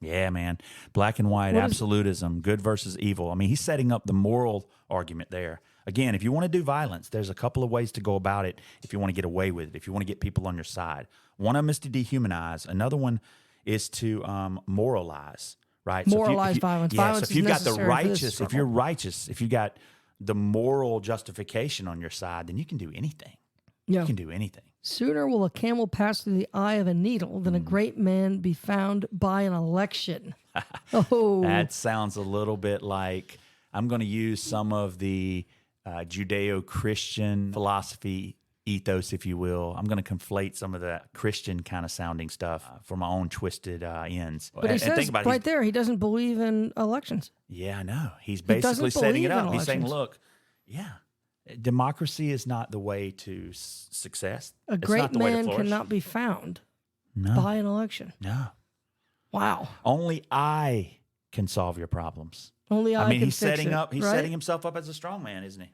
Yeah, man. Black and white, absolutism, good versus evil. I mean, he's setting up the moral argument there. Again, if you want to do violence, there's a couple of ways to go about it if you want to get away with it, if you want to get people on your side. One of them is to dehumanize. Another one is to moralize, right? Moralize violence. Yeah, Violence so if you've got the necessary for this righteous, struggle. if you're righteous, if you got the moral justification on your side, then you can do anything. Yeah. You can do anything. Sooner will a camel pass through the eye of a needle than a great man be found by an election. Oh, That sounds a little bit like, I'm going to use some of the Judeo-Christian philosophy ethos, if you will. I'm going to conflate some of the Christian kind of sounding stuff for my own twisted ends. but he says right there he doesn't believe in elections. Yeah, I know. He's doesn't basically setting it believe in up. He's saying, elections. look, yeah, democracy is not the way to success. A It's great not the way to man flourish. cannot be found No, by an election. no. Wow. Only I can solve your problems. Only I I mean, can he's fix setting it, up. He's right? setting himself up as a strong man, isn't he?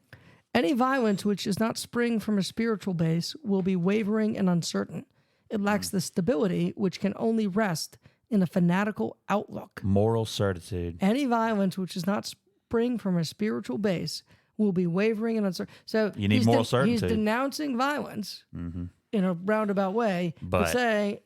Any violence which does not spring from a spiritual base will be wavering and uncertain. It lacks the stability which can only rest in a fanatical outlook. Moral certitude. Any violence which does not spring from a spiritual base will be wavering and uncertain. So You need he's moral He's certainty. denouncing violence in a roundabout way, but saying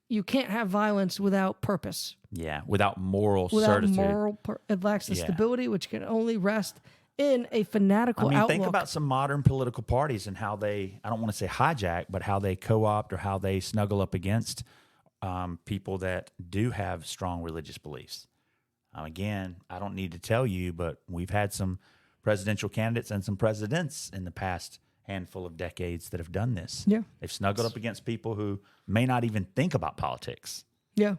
you can't have violence without purpose. Yeah, without moral Without certitude. it lacks the Yeah. stability which can only rest in a fanatical I mean, outlook. think about some modern political parties and how they, I don't want to say hijack, but how they co-opt or how they snuggle up against people that do have strong religious beliefs. Again, I don't need to tell you, but we've had some presidential candidates and some presidents in the past handful of decades that have done this. Yeah. They've snuggled up against people who may not even think about politics. Yeah.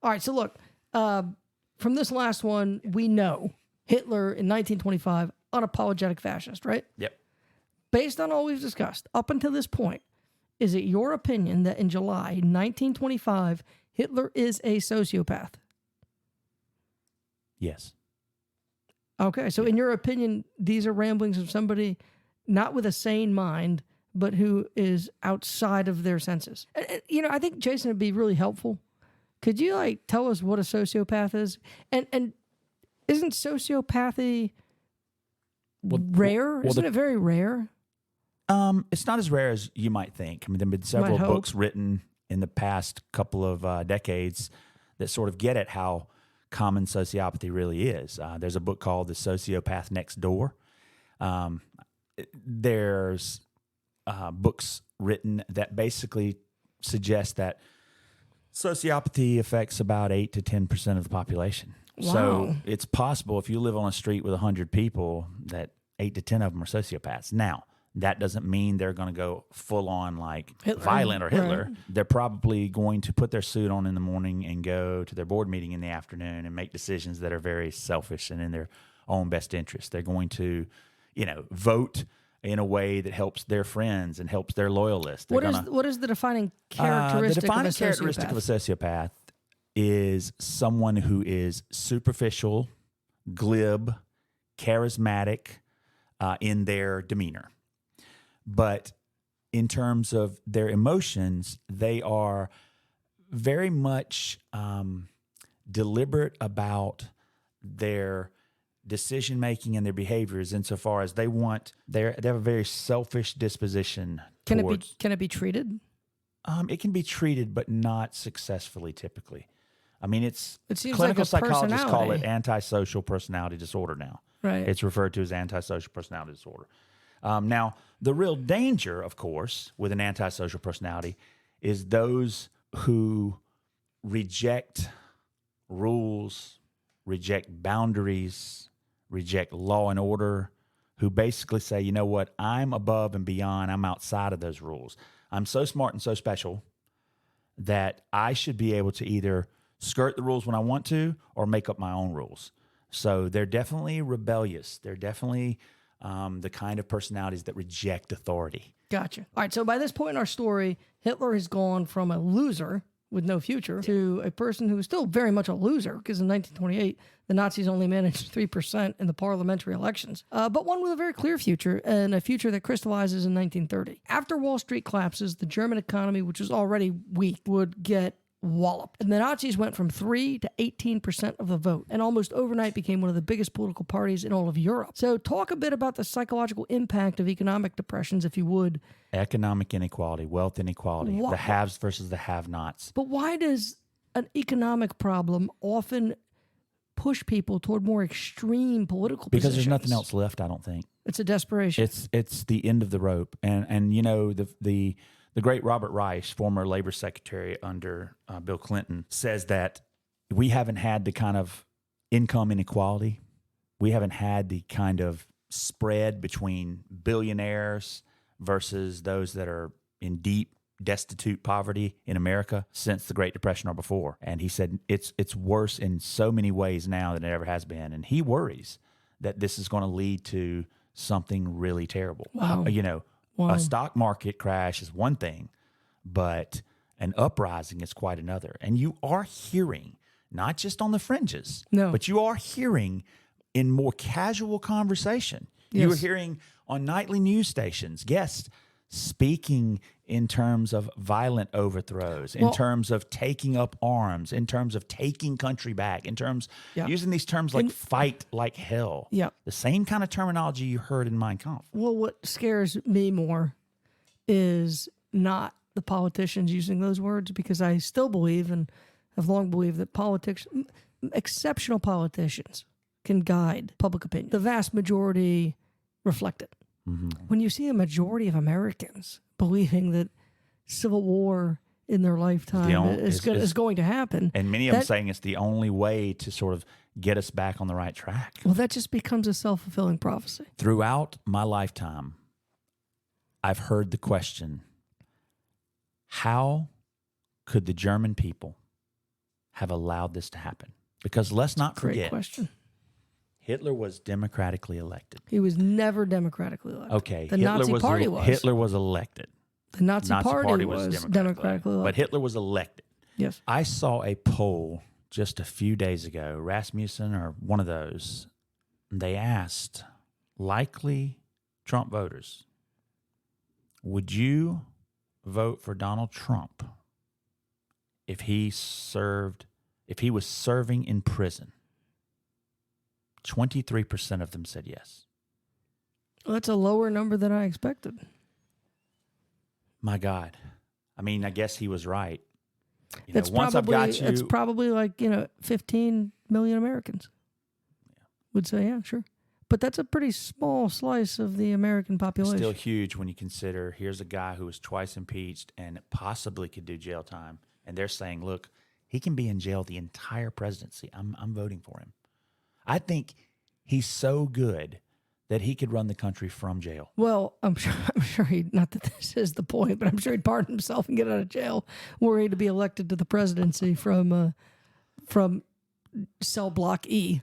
All right. So look, from this last one, we know Hitler in 1925, unapologetic fascist, right? Yep. Based on all we've discussed up until this point, is it your opinion that in July 1925, Hitler is a sociopath? Yes. Okay. So in your opinion, these are ramblings of somebody not with a sane mind, but who is outside of their senses. You know, I think, Jason, it'd be really helpful. Could you tell us what a sociopath is? And isn't sociopathy rare? Isn't it very rare? It's not as rare as you might think. I mean, there have been several hope. books written in the past couple of decades that sort of get at how common sociopathy really is. There's a book called The Sociopath Next Door. There's books written that basically suggest that sociopathy affects about 8 to 10% of the population. Wow. So it's possible if you live on a street with 100 people that 8 to 10 of them are sociopaths. Now, that doesn't mean they're going to go full on like Hitler. violent or Hitler. Right. They're probably going to put their suit on in the morning and go to their board meeting in the afternoon and make decisions that are very selfish and in their own best interest. They're going to, vote in a way that helps their friends and helps their loyalists. What is the defining characteristic the defining of a characteristic sociopath? of a sociopath is someone who is superficial, glib, charismatic in their demeanor. But in terms of their emotions, they are very much deliberate about their decision making and their behaviors insofar as they have a very selfish disposition. Can it be treated? It can be treated, but not successfully typically. I mean, It seems clinical like a psychologists call it personality. antisocial personality disorder now. Right. It's referred to as antisocial personality disorder. Now, the real danger, of course, with an antisocial personality is those who reject rules, reject boundaries, reject law and order, who basically say, you know what, I'm above and beyond, I'm outside of those rules. I'm so smart and so special that I should be able to either skirt the rules when I want to or make up my own rules. So they're definitely rebellious. They're definitely the kind of personalities that reject authority. Gotcha. All right, so by this point in our story, Hitler has gone from a loser with no future to a person who is still very much a loser, because in 1928, the Nazis only managed 3% in the parliamentary elections, but one with a very clear future, and a future that crystallizes in 1930. After Wall Street collapses, the German economy, which was already weak, would get walloped. And the Nazis went from 3 to 18% of the vote, and almost overnight became one of the biggest political parties in all of Europe. So talk a bit about the psychological impact of economic depressions, if you would. Economic inequality, wealth inequality, the haves versus the have-nots. But why does an economic problem often push people toward more extreme political Because positions? there's nothing else left, I don't think. It's a desperation. It's the end of the rope. And you know, the great Robert Reich, former labor secretary under Bill Clinton, says that we haven't had the kind of income inequality. We haven't had the kind of spread between billionaires versus those that are in deep, destitute poverty in America since the Great Depression or before. And he said it's worse in so many ways now than it ever has been. And he worries that this is going to lead to something really terrible. Wow. A stock market crash is one thing, but an uprising is quite another. And you are hearing, not just on the fringes, but you are hearing in more casual conversation. Yes. You are hearing on nightly news stations guests speaking in terms of violent overthrows, in terms of taking up arms, in terms of taking country back, in terms using these terms like fight like hell. Yeah. The same kind of terminology you heard in Mein Kampf. Well, what scares me more is not the politicians using those words, because I still believe and have long believed that exceptional politicians can guide public opinion. The vast majority reflect it. Mm-hmm. When you see a majority of Americans believing that civil war in their lifetime is going to happen, and many of them saying it's the only way to sort of get us back on the right track. Well, that just becomes a self-fulfilling prophecy. Throughout my lifetime, I've heard the question, how could the German people have allowed this to happen? Because let's not forget. Great question. Hitler was democratically elected. He was never democratically elected. Okay. The Nazi Party was. Hitler was elected. The Nazi Party was democratically elected. But Hitler was elected. Yes. I saw a poll just a few days ago, Rasmussen or one of those. They asked likely Trump voters, would you vote for Donald Trump if he was serving in prison? 23% of them said yes. Well, that's a lower number than I expected. My God. I mean, I guess he was right. It's probably like, 15 million Americans would say, yeah, sure. But that's a pretty small slice of the American population. Still huge when you consider here's a guy who was twice impeached and possibly could do jail time. And they're saying, look, he can be in jail the entire presidency. I'm voting for him. I think he's so good that he could run the country from jail. Well, I'm sure not that this is the point, but I'm sure he'd pardon himself and get out of jail were he to be elected to the presidency from cell block E.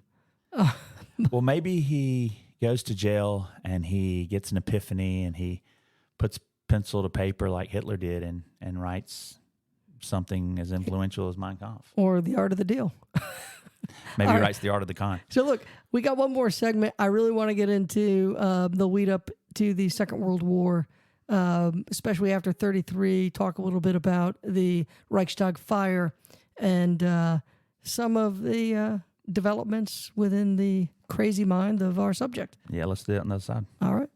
Well, maybe he goes to jail and he gets an epiphany and he puts pencil to paper like Hitler did and writes something as influential as Mein Kampf. Or The Art of the Deal. Maybe he writes The Art of the Con. So look, we got one more segment. I really want to get into the lead up to the Second World War, especially after 1933, talk a little bit about the Reichstag Fire and some of the developments within the crazy mind of our subject. Yeah, let's do it on the other side. All right.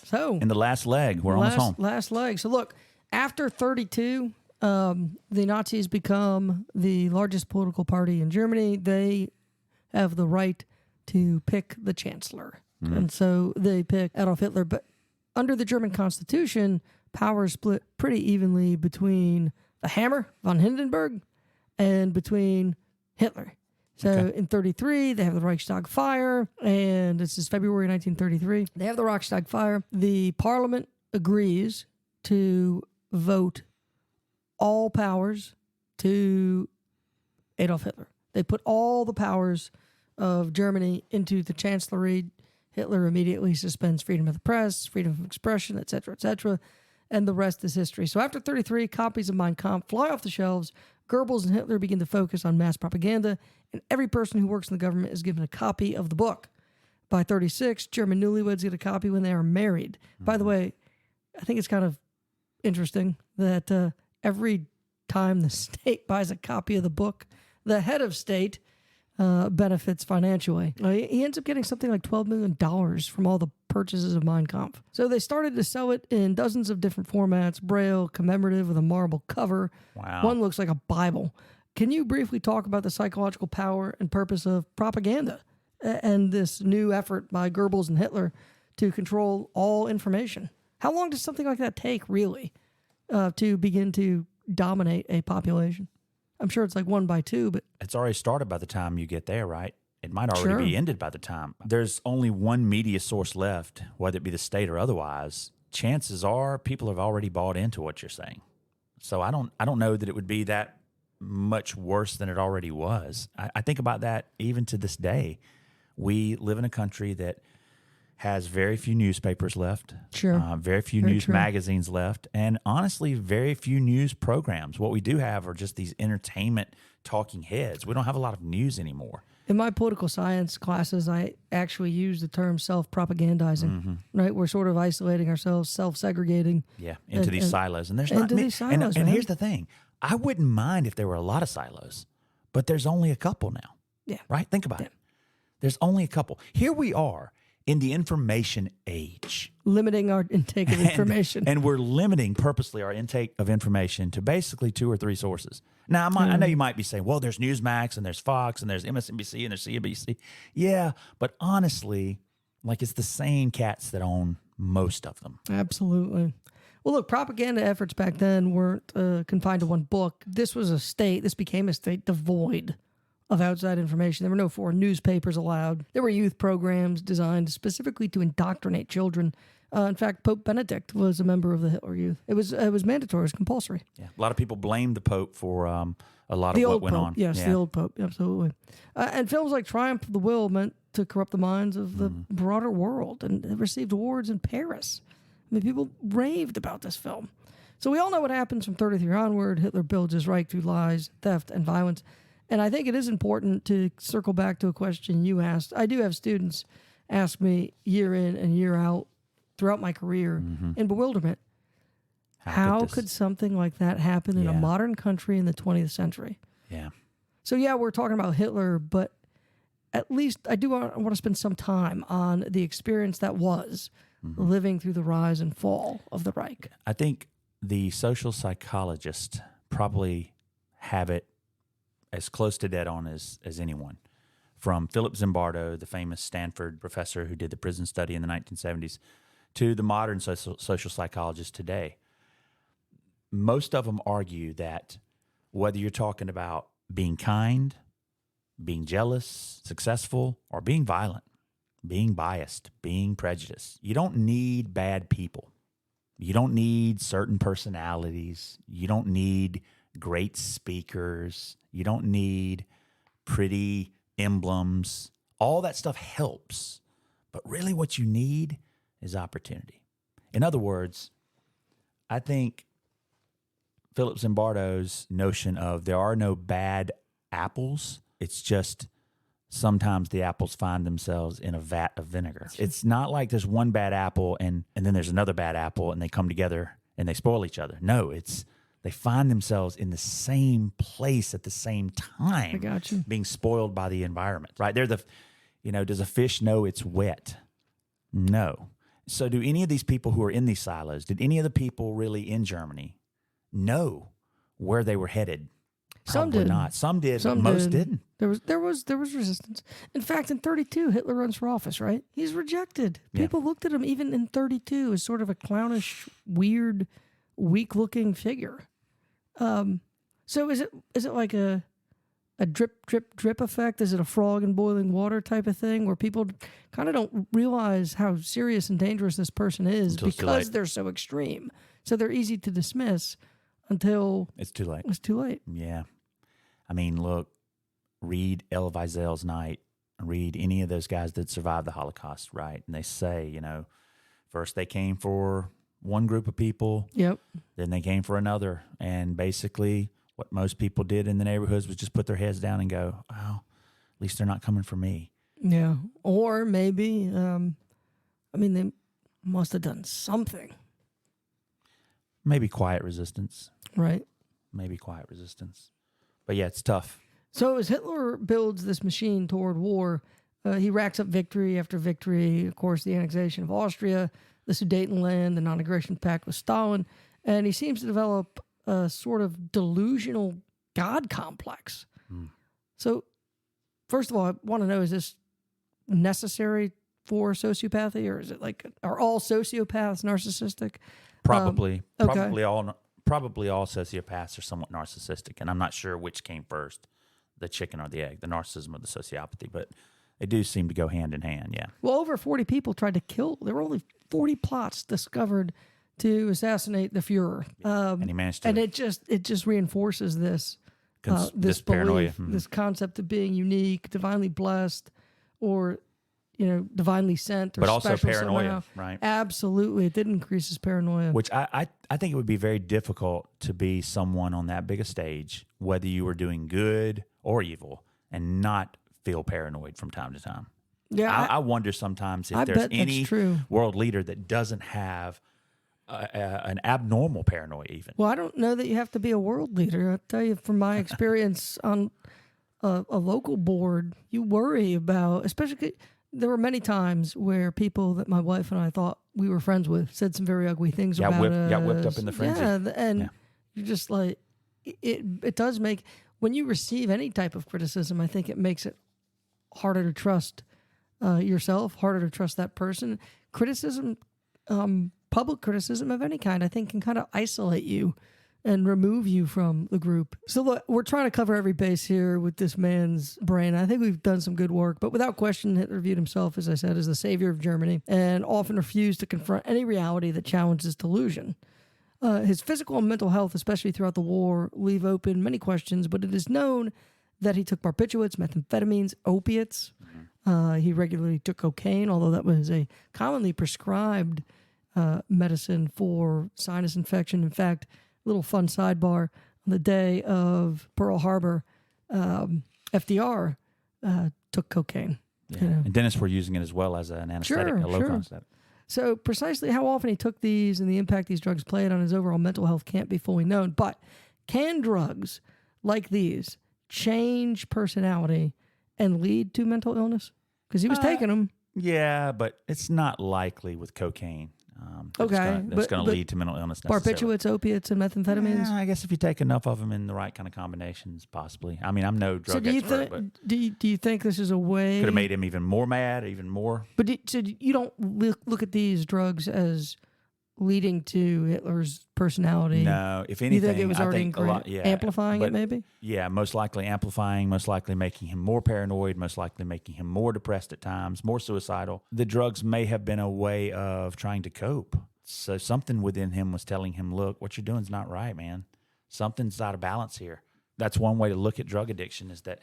So in the last leg, we're almost home. Last leg. So look, after 1932, the Nazis become the largest political party in Germany. They have the right to pick the chancellor. Mm-hmm. And so they pick Adolf Hitler. But under the German Constitution, power is split pretty evenly between the Hammer, von Hindenburg, and between Hitler. So in 1933, they have the Reichstag Fire, and this is February 1933. They have the Reichstag Fire. The parliament agrees to vote all powers to Adolf Hitler. They put all the powers of Germany into the chancellery. Hitler immediately suspends freedom of the press, freedom of expression, etc., and the rest is history. So after 33, copies of Mein Kampf fly off the shelves. Goebbels and Hitler begin to focus on mass propaganda, and every person who works in the government is given a copy of the book. By 36, German newlyweds get a copy when they are married. By the way, I think it's kind of interesting that every time the state buys a copy of the book, the head of state benefits financially. He ends up getting something like $12 million from all the purchases of Mein Kampf. So they started to sell it in dozens of different formats, braille, commemorative with a marble cover. Wow. One looks like a Bible. Can you briefly talk about the psychological power and purpose of propaganda and this new effort by Goebbels and Hitler to control all information? How long does something like that take, really, to begin to dominate a population? I'm sure it's like 1 by 2, but it's already started by the time you get there, right? It might already be ended by the time. There's only one media source left, whether it be the state or otherwise. Chances are people have already bought into what you're saying. So I don't know that it would be that much worse than it already was. I think about that even to this day. We live in a country that has very few newspapers left, very few news magazines left, and honestly, very few news programs. What we do have are just these entertainment talking heads. We don't have a lot of news anymore. In my political science classes, I actually use the term self-propagandizing, right? We're sort of isolating ourselves, self-segregating. Yeah, into these silos. And there's not many. And here's the thing. I wouldn't mind if there were a lot of silos, but there's only a couple now. Yeah. Right? Think about it. There's only a couple. Here we are in the information age. Limiting our intake of information. And we're limiting purposely our intake of information to basically 2 or 3 sources. Now, I know you might be saying, well, there's Newsmax and there's Fox and there's MSNBC and there's CNBC. Yeah, but honestly, like it's the same cats that own most of them. Absolutely. Well, look, propaganda efforts back then weren't confined to one book. This became a state devoid of outside information. There were no foreign newspapers allowed. There were youth programs designed specifically to indoctrinate children. In fact, Pope Benedict was a member of the Hitler Youth. It was mandatory. It was compulsory. Yeah, a lot of people blamed the Pope for a lot of what went on. Yes, the old Pope, absolutely. And films like Triumph of the Will meant to corrupt the minds of the broader world, and it received awards in Paris. I mean, people raved about this film. So we all know what happens from 33 onward. Hitler builds his Reich through lies, theft, and violence. And I think it is important to circle back to a question you asked. I do have students ask me year in and year out throughout my career in bewilderment. How could something like that happen in a modern country in the 20th century? Yeah. So, we're talking about Hitler, but at least I want to spend some time on the experience that was living through the rise and fall of the Reich. I think the social psychologists probably have it as close to dead on as anyone. From Philip Zimbardo, the famous Stanford professor who did the prison study in the 1970s, to the modern social psychologists today. Most of them argue that whether you're talking about being kind, being jealous, successful, or being violent, being biased, being prejudiced, you don't need bad people. You don't need certain personalities. You don't need great speakers. You don't need pretty emblems. All that stuff helps. But really what you need is opportunity. In other words, I think Philip Zimbardo's notion of there are no bad apples, it's just sometimes the apples find themselves in a vat of vinegar. It's not like there's one bad apple and then there's another bad apple and they come together and they spoil each other. No, they find themselves in the same place at the same time. I got you. Being spoiled by the environment, right? Does a fish know it's wet? No. So do any of these people who are in these silos, did any of the people really in Germany know where they were headed? Some Probably did. not. Some did, but most didn't. There was resistance. In fact, in 32, Hitler runs for office, right? He's rejected. People looked at him even in 32 as sort of a clownish, weird, weak-looking figure. So is it like a drip, drip, drip effect? Is it a frog in boiling water type of thing where people kind of don't realize how serious and dangerous this person is because they're so extreme? So they're easy to dismiss. until It's too late. it was too late. Yeah. I mean, look, read Elie Wiesel's Night, read any of those guys that survived the Holocaust, right? And they say, first they came for one group of people, Yep. then they came for another. And basically what most people did in the neighborhoods was just put their heads down and go, well, at least they're not coming for me. Yeah. Or maybe, they must have done something. Maybe quiet resistance. Right. Maybe quiet resistance. But yeah, it's tough. So as Hitler builds this machine toward war, he racks up victory after victory. Of course, the annexation of Austria, the Sudetenland, the non-aggression pact with Stalin, and he seems to develop a sort of delusional God complex. So, first of all, I want to know, is this necessary for sociopathy, or is it are all sociopaths narcissistic? Probably. Okay. Probably all sociopaths are somewhat narcissistic, and I'm not sure which came first, the chicken or the egg, the narcissism or the sociopathy, but they do seem to go hand in hand, yeah. Well, over 40 people tried to kill. There were only 40 plots discovered to assassinate the Fuhrer. And he managed to... And it just reinforces this this belief, paranoia. this concept of being unique, divinely blessed, or divinely sent, or but also special paranoia, somehow. right? Absolutely, it did increase his paranoia. Which I think it would be very difficult to be someone on that big a stage, whether you were doing good or evil, and not feel paranoid from time to time. Yeah, I wonder sometimes if I there's bet that's any true. world leader that doesn't have an abnormal paranoia even. Well, I don't know that you have to be a world leader. I'll tell you from my experience on a local board, you worry about, especially, there were many times where people that my wife and I thought we were friends with said some very ugly things about us. Got whipped up in the frenzy. Yeah, and you're just like, it does make, when you receive any type of criticism, I think it makes it harder to trust yourself, harder to trust that person. Criticism, public criticism of any kind, I think can kind of isolate you and remove you from the group. So look, we're trying to cover every base here with this man's brain. I think we've done some good work, but without question, Hitler viewed himself, as I said, as the savior of Germany and often refused to confront any reality that challenged his delusion. His physical and mental health, especially throughout the war, leave open many questions, but it is known that he took barbiturates, methamphetamines, opiates. He regularly took cocaine, although that was a commonly prescribed medicine for sinus infection. In fact, little fun sidebar, on the day of Pearl Harbor, FDR took cocaine. Yeah. And dentists were using it as well as an anesthetic, a low concept. So precisely how often he took these and the impact these drugs played on his overall mental health can't be fully known. But can drugs like these change personality and lead to mental illness? Because he was taking them. Yeah, but it's not likely with cocaine. That's going to lead to mental illness necessarily. Barbiturates, opiates, and methamphetamines? Yeah, I guess if you take enough of them in the right kind of combinations, possibly. I mean, I'm no drug expert, but... Do you think this is a way... Could have made him even more mad, even more. But so you don't look at these drugs as leading to Hitler's personality? No, if anything, you think it was already amplifying it, maybe? Yeah, most likely amplifying, most likely making him more paranoid, most likely making him more depressed at times, more suicidal. The drugs may have been a way of trying to cope. So something within him was telling him, look, what you're doing is not right, man. Something's out of balance here. That's one way to look at drug addiction, is that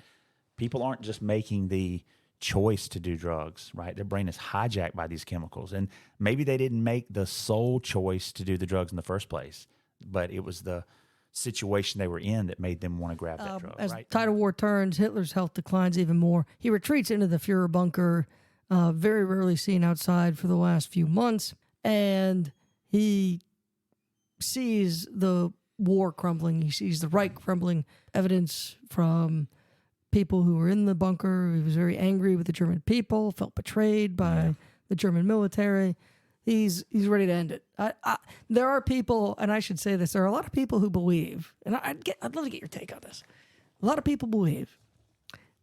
people aren't just making the choice to do drugs, right? Their brain is hijacked by these chemicals. And maybe they didn't make the sole choice to do the drugs in the first place, but it was the situation they were in that made them want to grab that drug, as right? the tide of war turns, Hitler's health declines even more. He retreats into the Fuhrer bunker, very rarely seen outside for the last few months, and he sees the war crumbling. He sees the Reich crumbling, evidence from people who were in the bunker. He was very angry with the German people, felt betrayed by the German military. He's ready to end it. There are people, and I should say this, there are a lot of people who believe, and I'd love to get your take on this. A lot of people believe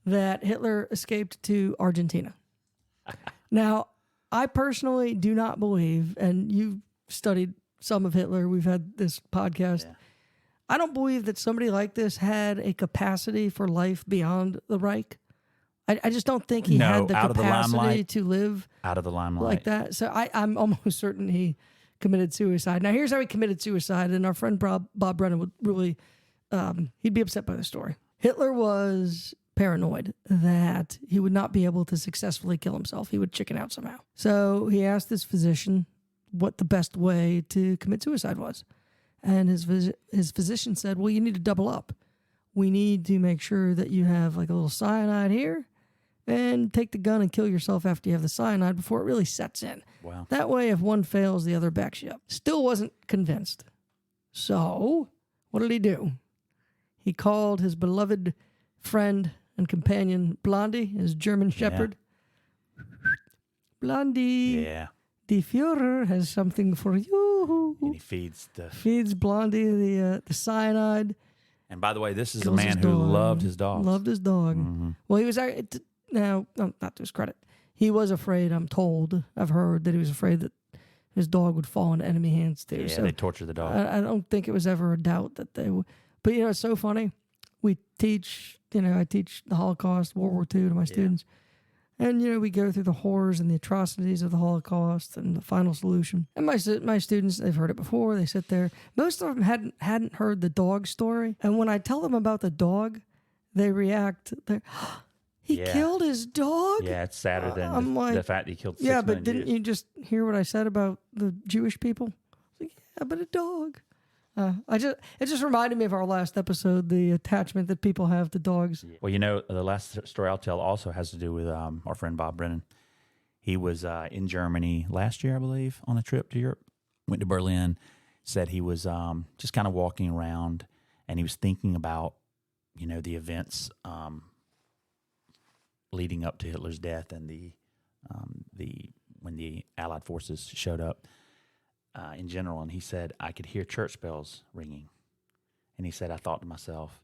that Hitler escaped to Argentina. Now, I personally do not believe, and you've studied some of Hitler, we've had this podcast. Yeah. I don't believe that somebody like this had a capacity for life beyond the Reich. I just don't think he had the capacity to live out of the limelight like that. So I'm almost certain he committed suicide. Now, here's how he committed suicide, and our friend Bob Brennan would really, he'd be upset by the story. Hitler was paranoid that he would not be able to successfully kill himself. He would chicken out somehow. So he asked his physician what the best way to commit suicide was. And his physician said, well, you need to double up. We need to make sure that you have like a little cyanide here and take the gun and kill yourself after you have the cyanide before it really sets in. Wow. That way, if one fails, the other backs you up. Still wasn't convinced. So what did he do? He called his beloved friend and companion, Blondie, his German shepherd. Blondie. Yeah. The Führer has something for you. And he feeds Blondie the cyanide. And by the way, this is a Kills man his who dog. loved his dog. Loved his dog. Mm-hmm. Well, he was now, not to his credit, he was afraid. I've heard that he was afraid that his dog would fall into enemy hands too. Yeah, So they torture the dog. I don't think it was ever a doubt that they would. But it's so funny. We teach. I teach the Holocaust, World War II to my students. And, we go through the horrors and the atrocities of the Holocaust and the final solution. And my students, they've heard it before. They sit there. Most of them hadn't heard the dog story. And when I tell them about the dog, they react. He killed his dog? Yeah, it's sadder than the fact that he killed 6 Yeah, million but didn't Jews. you just hear what I said about the Jewish people? Like, yeah, but a dog. It just reminded me of our last episode, the attachment that people have to dogs. Well, the last story I'll tell also has to do with our friend Bob Brennan. He was in Germany last year, I believe, on a trip to Europe. Went to Berlin, said he was just kind of walking around, and he was thinking about, the events leading up to Hitler's death and when the Allied forces showed up. In general, and he said, I could hear church bells ringing. And he said, I thought to myself,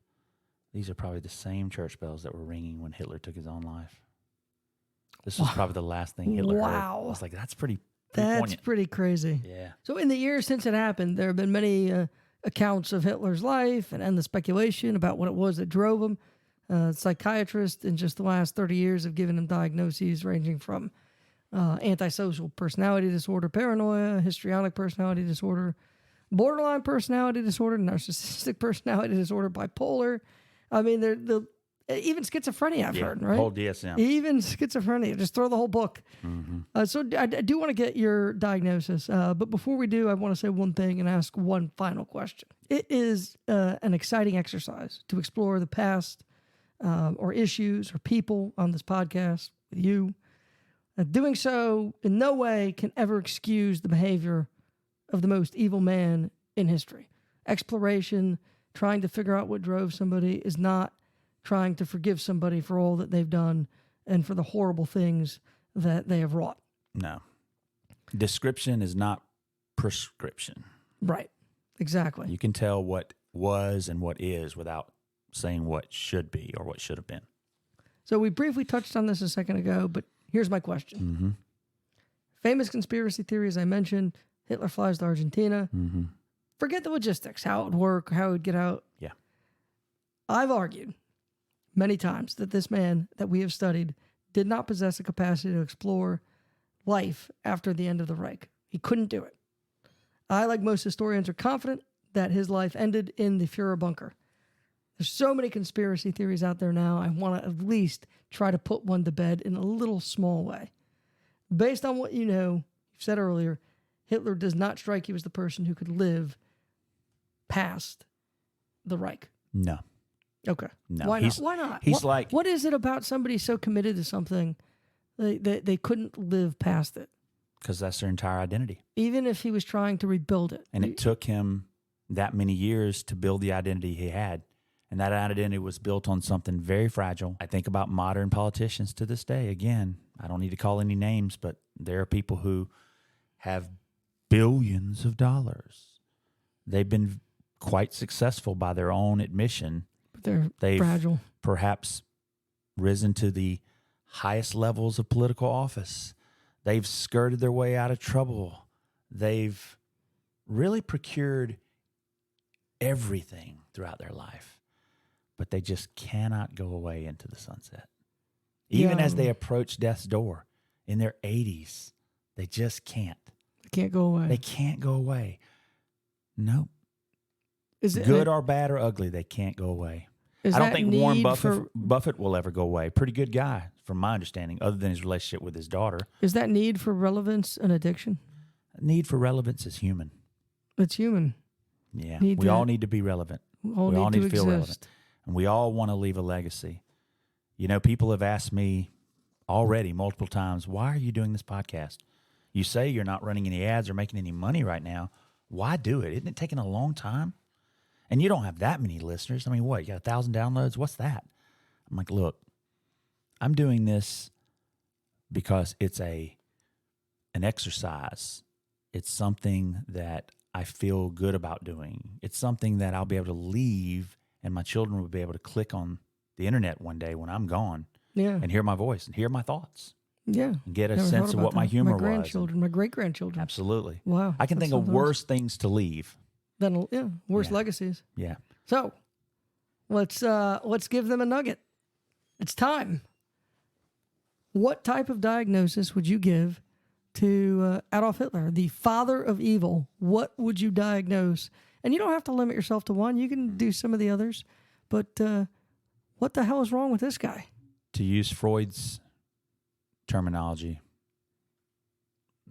these are probably the same church bells that were ringing when Hitler took his own life. This was probably the last thing Hitler heard. I was like, that's pretty poignant. Pretty crazy. Yeah. So in the years since it happened, there have been many accounts of Hitler's life and the speculation about what it was that drove him. Psychiatrists in just the last 30 years have given him diagnoses ranging from antisocial personality disorder, paranoia, histrionic personality disorder, borderline personality disorder, narcissistic personality disorder, bipolar. I mean, even schizophrenia, I've heard, right? Whole DSM. Even schizophrenia. Just throw the whole book. Mm-hmm. So I do want to get your diagnosis. But before we do, I want to say one thing and ask one final question. It is an exciting exercise to explore the past or issues or people on this podcast with you. Doing so in no way can ever excuse the behavior of the most evil man in history. Exploration, trying to figure out what drove somebody, is not trying to forgive somebody for all that they've done and for the horrible things that they have wrought. No. Description is not prescription. Right. Exactly. You can tell what was and what is without saying what should be or what should have been. So we briefly touched on this a second ago, but here's my question. Mm-hmm. Famous conspiracy theory, as I mentioned, Hitler flies to Argentina. Mm-hmm. Forget the logistics, how it would work, how it would get out. Yeah. I've argued many times that this man that we have studied did not possess a capacity to explore life after the end of the Reich. He couldn't do it. I, like most historians, are confident that his life ended in the Fuhrer bunker. There's so many conspiracy theories out there now. I want to at least try to put one to bed in a little small way. Based on what you said earlier, Hitler does not strike you as the person who could live past the Reich. No. Okay. No. Why not? Why not? What is it about somebody so committed to something they couldn't live past it? Because that's their entire identity. Even if he was trying to rebuild it. And it took him that many years to build the identity he had. And that identity was built on something very fragile. I think about modern politicians to this day. Again, I don't need to call any names, but there are people who have billions of dollars. They've been quite successful by their own admission. But they've fragile. Perhaps risen to the highest levels of political office. They've skirted their way out of trouble. They've really procured everything throughout their life. But they just cannot go away into the sunset. Even as they approach death's door in their 80s, they just can't. Can't go away. They can't go away. Nope. Is it Good or bad or ugly, they can't go away. Is I don't that think Warren need Buffett will ever go away. Pretty good guy, from my understanding, other than his relationship with his daughter. Is that need for relevance an addiction? Need for relevance is human. It's human. Yeah. We all need to be relevant. We all need to feel exist. relevant. And we all want to leave a legacy. You know, people have asked me already multiple times, why are you doing this podcast? You say you're not running any ads or making any money right now. Why do it? Isn't it taking a long time? And you don't have that many listeners. I mean, what? You got 1,000 downloads? What's that? I'm like, look, I'm doing this because it's an exercise. It's something that I feel good about doing. It's something that I'll be able to leave, and my children will be able to click on the internet one day when I'm gone, and hear my voice and hear my thoughts. Yeah. And get a sense of what my humor was. My grandchildren, my great-grandchildren. Absolutely. Wow. I can think of worse things to leave. Worse legacies. Yeah. So, let's give them a nugget. It's time. What type of diagnosis would you give to Adolf Hitler, the father of evil? What would you diagnose? And you don't have to limit yourself to one. You can do some of the others. But what the hell is wrong with this guy? To use Freud's terminology,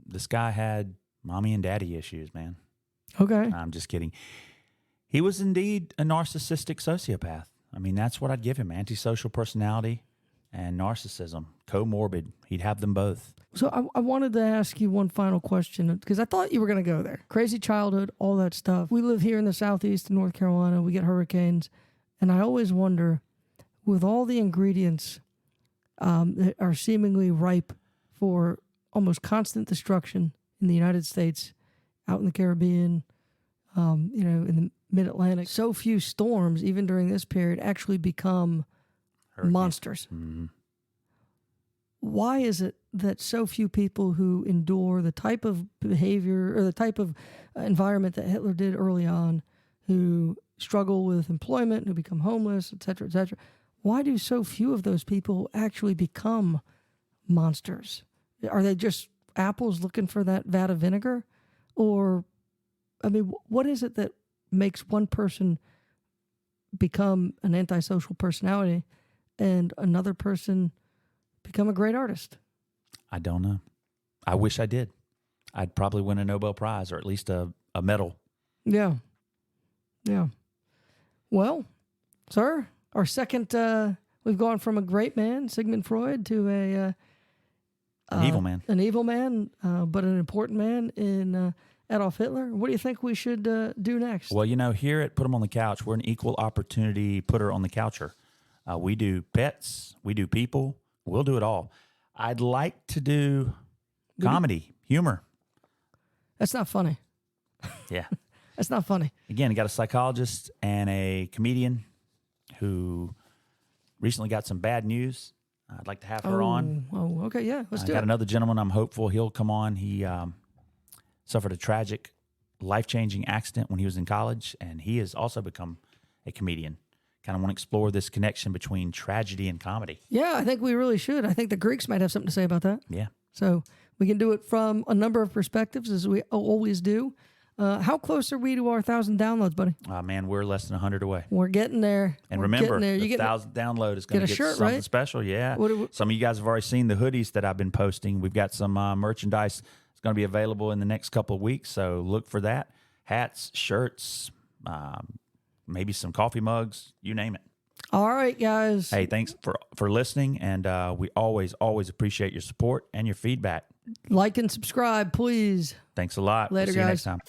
this guy had mommy and daddy issues, man. Okay. I'm just kidding. He was indeed a narcissistic sociopath. I mean, that's what I'd give him. Antisocial personality and narcissism, comorbid. He'd have them both. So I wanted to ask you one final question, because I thought you were going to go there. Crazy childhood, all that stuff. We live here in the southeast of North Carolina. We get hurricanes. And I always wonder, with all the ingredients that are seemingly ripe for almost constant destruction in the United States, out in the Caribbean, in the mid-Atlantic, so few storms, even during this period, actually become monsters. Mm-hmm. Why is it that so few people who endure the type of behavior or the type of environment that Hitler did early on, who struggle with employment, who become homeless, et cetera, why do so few of those people actually become monsters? Are they just apples looking for that vat of vinegar? Or, I mean, what is it that makes one person become an antisocial personality and another person become a great artist? I don't know. I wish I did. I'd probably win a Nobel Prize or at least a medal. Yeah. Well, sir, our second, we've gone from a great man, Sigmund Freud, to an evil man. An evil man, but an important man in Adolf Hitler. What do you think we should do next? Well, here at Put 'em on the Couch, we're an equal opportunity putter on the coucher. We do pets, we do people, we'll do it all. I'd like to do comedy, humor. That's not funny. Yeah. That's not funny. Again, I got a psychologist and a comedian who recently got some bad news. I'd like to have her on. Oh, okay, yeah, let's do it. I got another gentleman I'm hopeful he'll come on. He suffered a tragic, life-changing accident when he was in college, and he has also become a comedian. Kind of want to explore this connection between tragedy and comedy. Yeah, I think we really should. I think the Greeks might have something to say about that. Yeah. So we can do it from a number of perspectives, as we always do. How close are we to our 1,000 downloads, buddy? Man, we're less than 100 away. We're getting there. And we're remember, the 1,000 download is going to get shirt, something right? special. Yeah. What Some of you guys have already seen the hoodies that I've been posting. We've got some merchandise that's going to be available in the next couple of weeks, so look for that. Hats, shirts, maybe some coffee mugs, you name it. All right, guys. Hey, thanks for listening, and we always appreciate your support and your feedback. Like and subscribe, please. Thanks a lot. Later, we'll see you guys. next time.